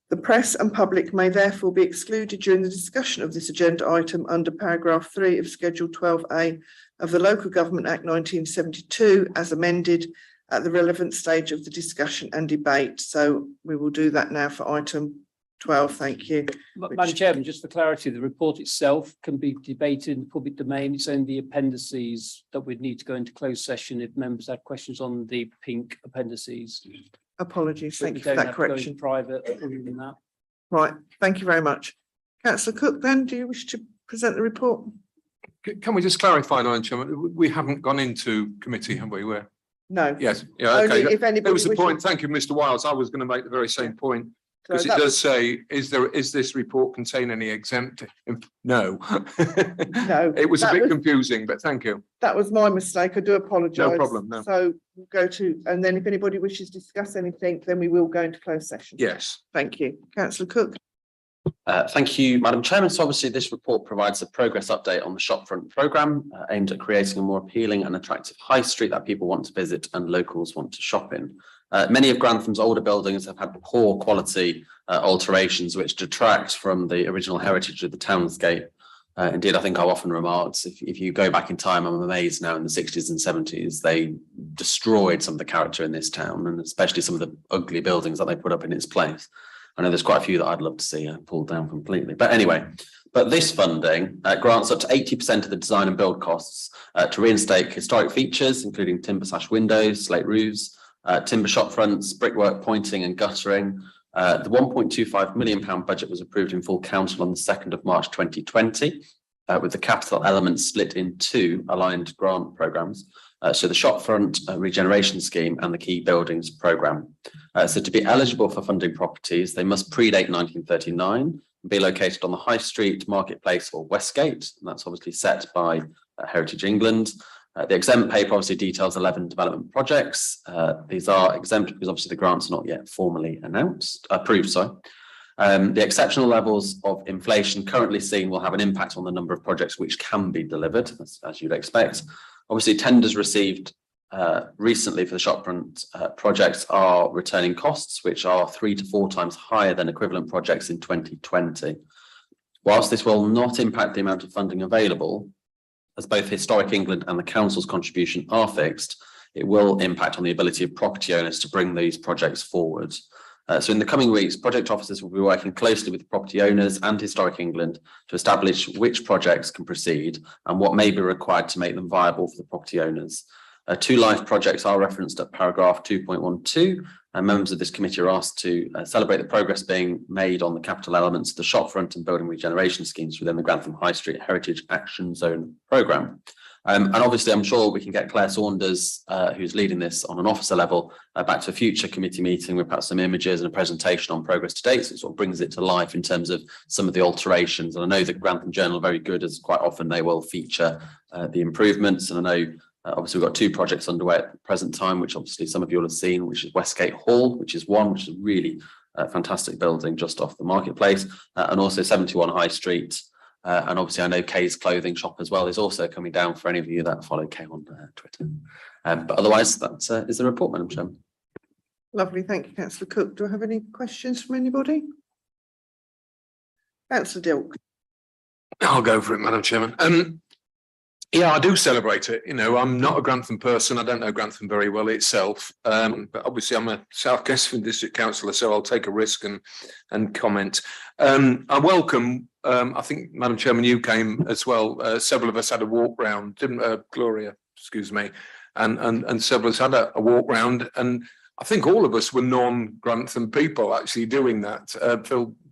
The press and public may therefore be excluded during the discussion of this agenda item under paragraph 3 of Schedule 12A of the Local Government Act 1972 as amended at the relevant stage of the discussion and debate. So we will do that now for item 12. Thank you. Madam Chairman, just for clarity, the report itself can be debated in the public domain. It's only the appendices that we'd need to go into closed session if members had questions on the pink appendices. Apologies. Thank you for that correction. Private, other than that. Right. Thank you very much. Councillor Cook, then, do you wish to present the report? Can we just clarify, Madam Chairman? We haven't gone into committee, have we? No. Yes. Yeah. Okay. Only if anybody There was the wishes. point. Thank you, Mr. Wiles. I was going to make the very same point. So Because it that does was- say, is this report contain any exempt? No. No. It was a that bit confusing, but thank you. That was my mistake. I do apologise. No problem, no. So we'll go to, and then if anybody wishes to discuss anything, then we will go into closed session. Yes. Thank you. Councillor Cook. Thank you, Madam Chairman. So obviously this report provides a progress update on the shopfront programme aimed at creating a more appealing and attractive high street that people want to visit and locals want to shop in. Many of Grantham's older buildings have had poor quality alterations which detract from the original heritage of the townscape. Indeed, I think I've often remarked, if you go back in time, I'm amazed now in the 60s and 70s, they destroyed some of the character in this town and especially some of the ugly buildings that they put up in its place. I know there's quite a few that I'd love to see pulled down completely. But anyway, this funding grants up to 80% of the design and build costs to reinstate historic features, including timber sash windows, slate roofs, timber shop fronts, brickwork pointing and guttering, The £1.25 million budget was approved in full council on the 2nd of March 2020, with the capital elements split in two aligned grant programmes. So the shopfront regeneration scheme and the key buildings programme. So to be eligible for funding properties, they must predate 1939 and be located on the High Street, Marketplace or Westgate. And that's obviously set by Heritage England. The exempt paper obviously details 11 development projects. These are exempt because obviously the grants are not yet formally approved. The exceptional levels of inflation currently seen will have an impact on the number of projects which can be delivered, as you'd expect. Obviously, tenders received recently for the shopfront projects are returning costs, which are 3 to 4 times higher than equivalent projects in 2020. Whilst this will not impact the amount of funding available, as both Historic England and the council's contribution are fixed, it will impact on the ability of property owners to bring these projects forward. So in the coming weeks, project officers will be working closely with property owners and Historic England to establish which projects can proceed and what may be required to make them viable for the property owners. 2 live projects are referenced at paragraph 2.12, and members of this committee are asked to celebrate the progress being made on the capital elements of the shopfront and building regeneration schemes within the Grantham High Street Heritage Action Zone programme. And obviously, I'm sure we can get Claire Saunders, who's leading this on an officer level, back to a future committee meeting with perhaps some images and a presentation on progress to date. So it sort of brings it to life in terms of some of the alterations. And I know the Grantham Journal are very good, as quite often they will feature the improvements. And I know obviously we've got 2 projects underway at the present time, which obviously some of you will have seen, which is Westgate Hall, which is a really fantastic building just off the marketplace, and also 71 High Street. And obviously I know Kay's clothing shop as well is also coming down for any of you that follow Kay on Twitter. But otherwise, that is the report, Madam Chairman. Lovely, thank you, Councillor Cook. Do I have any questions from anybody? Councillor Dilk. I'll go for it, Madam Chairman. Yeah, I do celebrate it. You know, I'm not a Grantham person. I don't know Grantham very well itself. But obviously I'm a South Kensington District Councillor, so I'll take a risk and comment. I welcome, I think, Madam Chairman, you came as well. Several of us had a walk round, didn't Gloria, excuse me, and several of us had a walk round, and I think all of us were non-Grantham people actually doing that.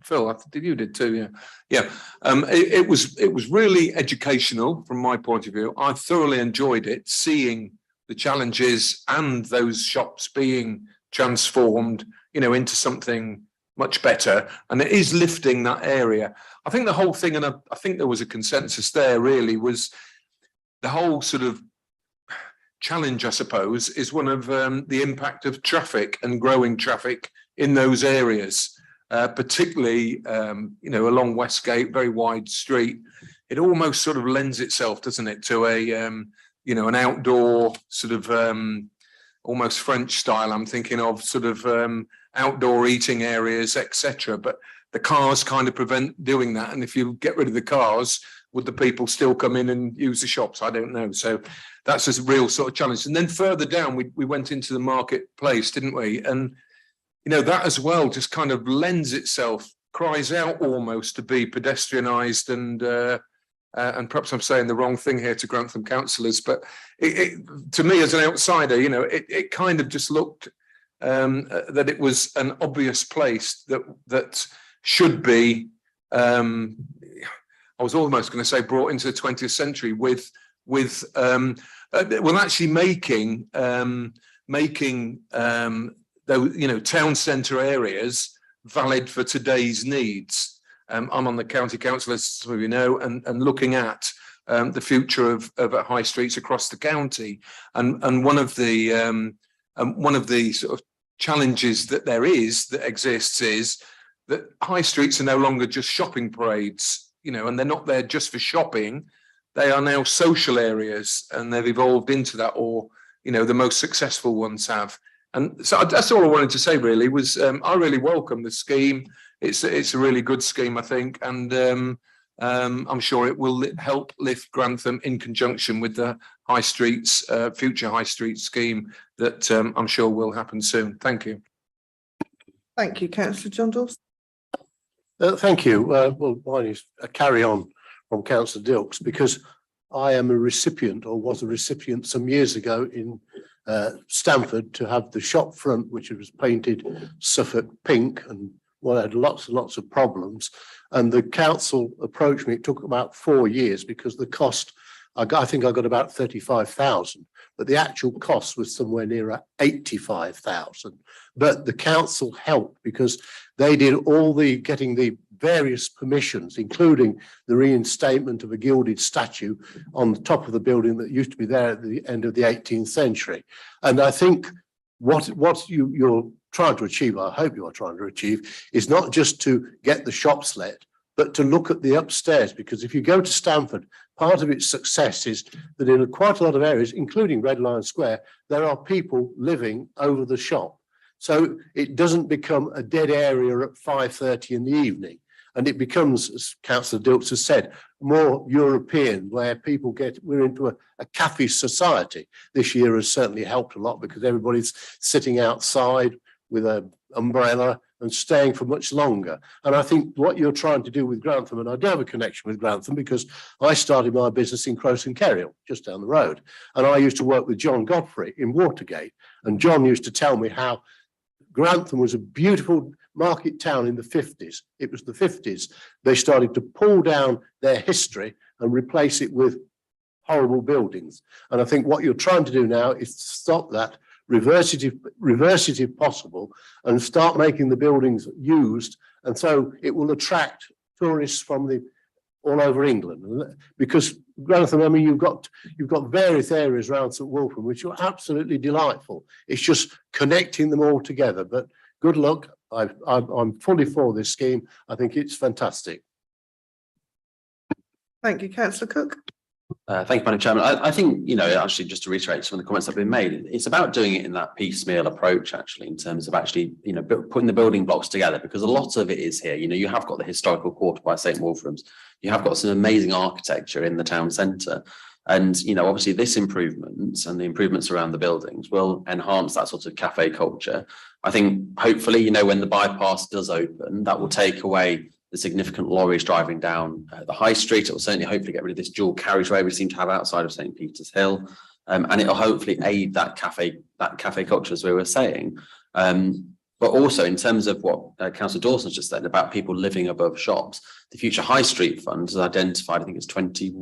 Phil, I think you did too, yeah. It was really educational from my point of view. I thoroughly enjoyed it, seeing the challenges and those shops being transformed, you know, into something much better. And it is lifting that area. I think the whole thing, and I think there was a consensus there really, was the whole sort of challenge, I suppose, is one of the impact of traffic and growing traffic in those areas, particularly, you know, along Westgate, very wide street. It almost sort of lends itself, doesn't it, to a, you know, an outdoor sort of almost French style. I'm thinking of sort of outdoor eating areas, etc. But the cars kind of prevent doing that. And if you get rid of the cars, would the people still come in and use the shops? I don't know. So that's a real sort of challenge. And then further down, we went into the marketplace, didn't we? And, you know, that as well just kind of lends itself, cries out almost to be pedestrianised and perhaps I'm saying the wrong thing here to Grantham councillors, but to me as an outsider, you know, it kind of just looked that it was an obvious place that should be, I was almost going to say brought into the 20th century with actually making those, you know, town centre areas valid for today's needs. I'm on the county council, as some of you know, and looking at the future of high streets across the county. And one of the sort of challenges that exists is that high streets are no longer just shopping parades, you know, and they're not there just for shopping. They are now social areas, and they've evolved into that, or, you know, the most successful ones have. And so that's all I wanted to say really was I really welcome the scheme. It's a really good scheme, I think, and I'm sure it will help lift Grantham in conjunction with the high streets, future high street scheme that I'm sure will happen soon. Thank you. Thank you, Councillor John Dawson. Thank you. Well, mine is a carry on from Councillor Dilks, because I am a recipient, or was a recipient some years ago in Stamford to have the shop front, which was painted Suffolk pink and well, had lots and lots of problems. And the council approached me. It took about 4 years because the cost, I think I got about 35,000, but the actual cost was somewhere near 85,000. But the council helped because they did all the getting the various permissions, including the reinstatement of a gilded statue on the top of the building that used to be there at the end of the 18th century. And I think what you're trying to achieve, I hope you are trying to achieve, is not just to get the shops let, but to look at the upstairs, because if you go to Stamford, part of its success is that in quite a lot of areas, including Red Lion Square, there are people living over the shop. So it doesn't become a dead area at 5:30 in the evening. And it becomes, as Councillor Dilks has said, more European, where people we're into a cafe society. This year has certainly helped a lot because everybody's sitting outside with an umbrella and staying for much longer. And I think what you're trying to do with Grantham, and I do have a connection with Grantham because I started my business in Crowes and Kerrill, just down the road. And I used to work with John Godfrey in Watergate. And John used to tell me how Grantham was a beautiful market town in the 50s. It was the 50s. They started to pull down their history and replace it with horrible buildings. And I think what you're trying to do now is stop that, reverse it if possible, and start making the buildings used. And so it will attract tourists from all over England. Because Grantham, I mean, you've got various areas around St Wolfram which are absolutely delightful. It's just connecting them all together. But good luck. I'm fully for this scheme. I think it's fantastic. Thank you, Councillor Cook. Thank you, Madam Chairman. I think, you know, actually, just to reiterate some of the comments that have been made, it's about doing it in that piecemeal approach, actually, in terms of actually, you know, putting the building blocks together, because a lot of it is here. You know, you have got the historical quarter by St Wolfram's. You have got some amazing architecture in the town centre. And, you know, obviously this improvements and the improvements around the buildings will enhance that sort of cafe culture. I think hopefully, you know, when the bypass does open, that will take away the significant lorries driving down the high street. It will certainly hopefully get rid of this dual carriageway we seem to have outside of St Peter's Hill. And it'll hopefully aid that cafe culture, as we were saying. But also in terms of what Councillor Dawson's just said about people living above shops, the Future High Street Fund has identified, I think it's 22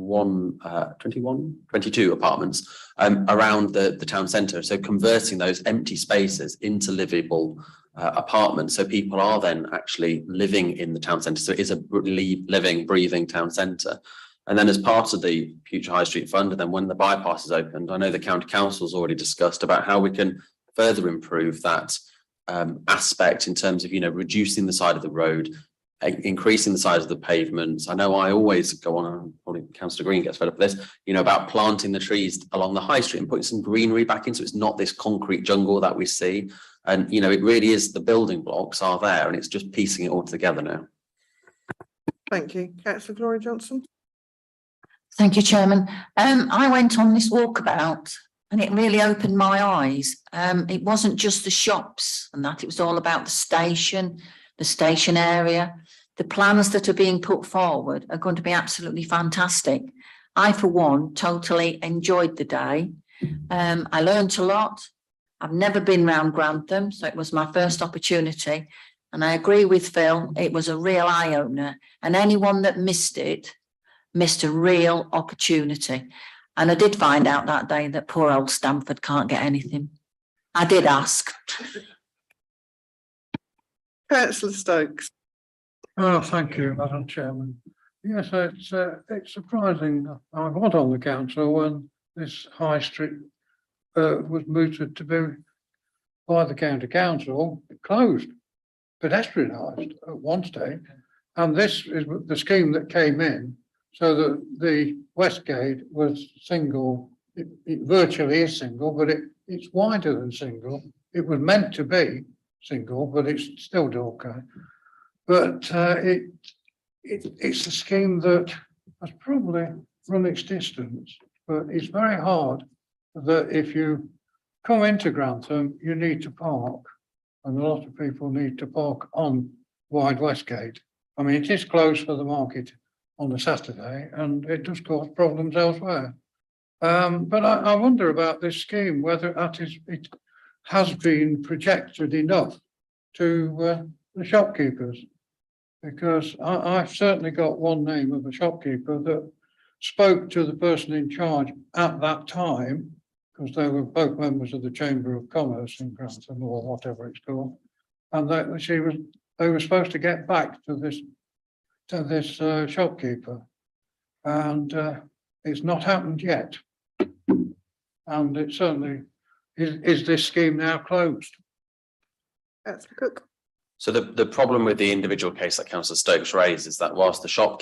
apartments around the town centre. So converting those empty spaces into livable apartments. So people are then actually living in the town centre. So it is a living, breathing town centre. And then as part of the Future High Street Fund, and then when the bypass is opened, I know the County Council's already discussed about how we can further improve that aspect in terms of, you know, reducing the side of the road, increasing the size of the pavements. I know I always go on, and probably Councillor Green gets fed up with this, you know, about planting the trees along the high street and putting some greenery back in, so it's not this concrete jungle that we see. And, you know, it really is, the building blocks are there and it's just piecing it all together now. Thank you. Councillor Gloria Johnson. Thank you, Chairman. I went on this walkabout and it really opened my eyes. It wasn't just the shops and that, it was all about the station area. The plans that are being put forward are going to be absolutely fantastic. I, for one, totally enjoyed the day. I learned a lot. I've never been round Grantham, so it was my first opportunity. And I agree with Phil, it was a real eye-opener. And anyone that missed it, missed a real opportunity. And I did find out that day that poor old Stamford can't get anything. I did ask. Councillor Stokes. Oh, thank you, Madam Chairman. Yes, it's surprising. I was on the council when this high street was mooted to be by the county council, closed, pedestrianised at one stage. And this is the scheme that came in, so that the west gate was single. It virtually is single, but it's wider than single. It was meant to be single, but it's still okay. But it's a scheme that has probably run its distance, but it's very hard that if you come into Grantham, you need to park, and a lot of people need to park on Wide Westgate. I mean, it is closed for the market on a Saturday, and it does cause problems elsewhere. But I wonder about this scheme, whether it has been projected enough to the shopkeepers. Because I've certainly got one name of a shopkeeper that spoke to the person in charge at that time, because they were both members of the Chamber of Commerce in Grantham or whatever it's called. And they were supposed to get back to this shopkeeper. And it's not happened yet. And it certainly is this scheme now closed? Councillor Cook. So the problem with the individual case that Councillor Stokes raised is that whilst the shop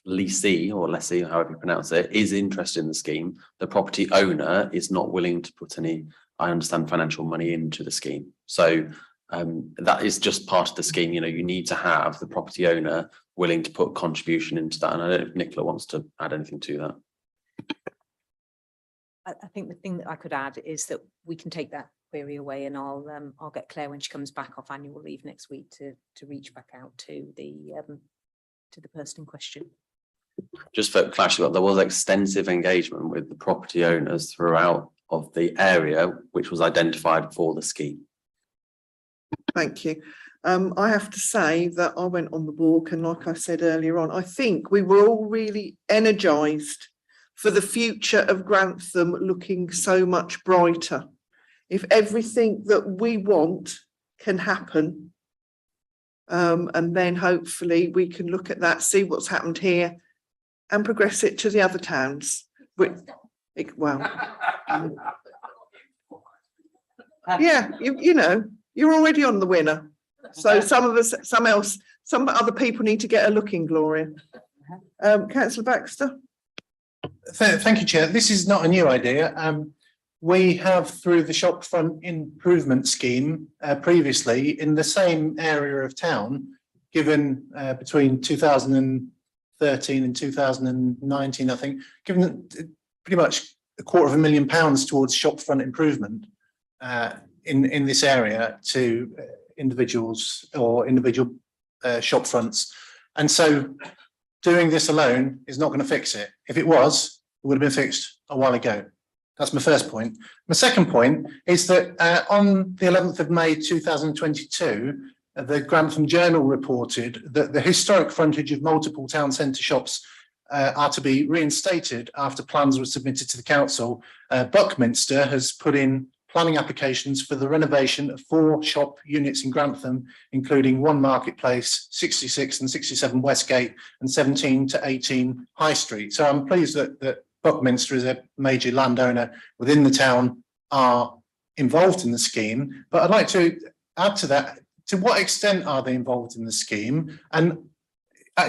leasee or lessee, however you pronounce it, is interested in the scheme, the property owner is not willing to put any, I understand, financial money into the scheme. So that is just part of the scheme. You know, you need to have the property owner willing to put contribution into that. And I don't know if Nicola wants to add anything to that. I think the thing that I could add is that we can take that query away, and I'll get Claire when she comes back off annual leave next week to reach back out to the person in question. Just for clarity, there was extensive engagement with the property owners throughout of the area which was identified for the scheme. Thank you. I have to say that I went on the walk, and like I said earlier on, I think we were all really energised for the future of Grantham looking so much brighter. If everything that we want can happen, and then hopefully we can look at that, see what's happened here and progress it to the other towns. Yeah, you know, you're already on the winner. So some other people need to get a look in, Gloria. Councillor Baxter. Thank you, Chair. This is not a new idea. We have, through the shopfront improvement scheme previously in the same area of town, given between 2013 and 2019, I think, given pretty much £250,000 towards shopfront improvement in this area to individuals or individual shop fronts. And so doing this alone is not going to fix it. If it was, it would have been fixed a while ago. That's my first point. My second point is that on the 11th of May 2022, the Grantham Journal reported that the historic frontage of multiple town centre shops are to be reinstated after plans were submitted to the council. Buckminster has put in planning applications for the renovation of 4 shop units in Grantham, including 1 Marketplace, 66 and 67 Westgate, and 17 to 18 High Street. So I'm pleased that Buckminster, as a major landowner within the town, are involved in the scheme. But I'd like to add to that, to what extent are they involved in the scheme? And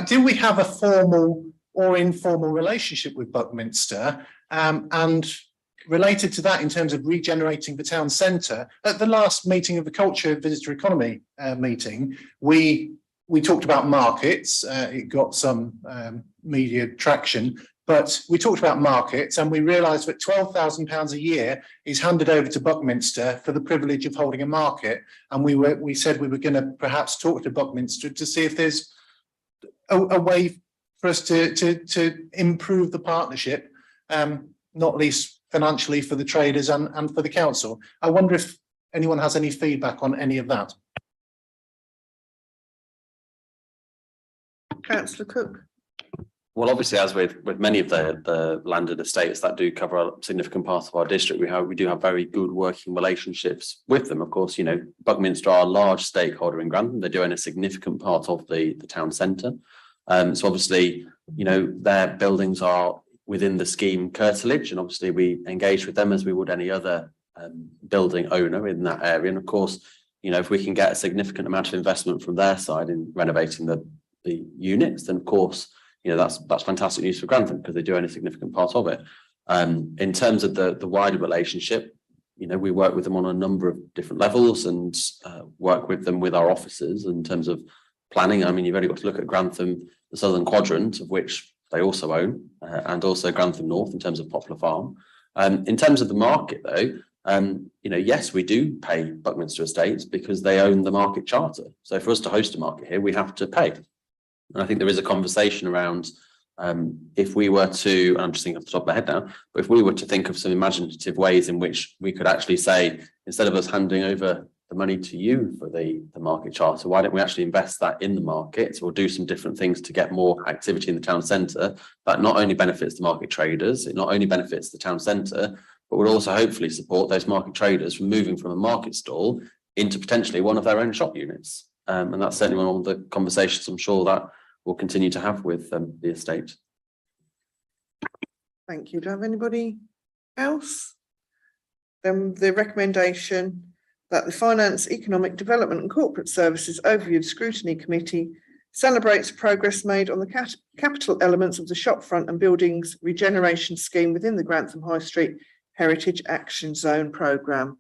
do we have a formal or informal relationship with Buckminster? And related to that, in terms of regenerating the town centre, at the last meeting of the Culture Visitor Economy meeting, we talked about markets. It got some media traction, but we talked about markets, and we realised that £12,000 a year is handed over to Buckminster for the privilege of holding a market. And we said we were going to perhaps talk to Buckminster to see if there's a way for us to improve the partnership, not least financially for the traders and for the council. I wonder if anyone has any feedback on any of that. Councillor Cook. Well, obviously, as with many of the landed estates that do cover a significant part of our district, we do have very good working relationships with them. Of course, you know, Buckminster are a large stakeholder in Grantham. They do own a significant part of the town centre. So obviously, you know, their buildings are within the scheme curtilage, and obviously we engage with them as we would any other building owner in that area. And of course, you know, if we can get a significant amount of investment from their side in renovating the units, then of course, you know, that's fantastic news for Grantham, because they do own a significant part of it. In terms of the wider relationship, you know, we work with them on a number of different levels, and work with them with our officers in terms of planning. I mean, you've only got to look at Grantham, the southern quadrant, of which they also own, and also Grantham North in terms of Poplar Farm. In terms of the market, though, you know, yes, we do pay Buckminster Estates because they own the market charter. So for us to host a market here, we have to pay. And I think there is a conversation around If we were to, and I'm just thinking off the top of my head now, but if we were to think of some imaginative ways in which we could actually say, instead of us handing over the money to you for the market charter, why don't we actually invest that in the market or do some different things to get more activity in the town centre that not only benefits the market traders, it not only benefits the town centre, but would also hopefully support those market traders from moving from a market stall into potentially one of their own shop units. And that's certainly one of the conversations I'm sure that we'll continue to have with the estate. Thank you. Do I have anybody else? Then the recommendation that the Finance, Economic Development and Corporate Services Overview Scrutiny Committee celebrates progress made on the capital elements of the shopfront and buildings regeneration scheme within the Grantham High Street Heritage Action Zone programme.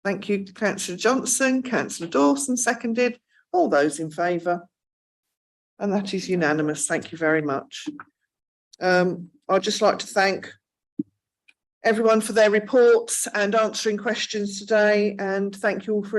Thank you, Councillor Johnson. Councillor Dawson seconded. All those in favour? And that is unanimous. Thank you very much. I'd just like to thank everyone for their reports and answering questions today, and thank you all for attending.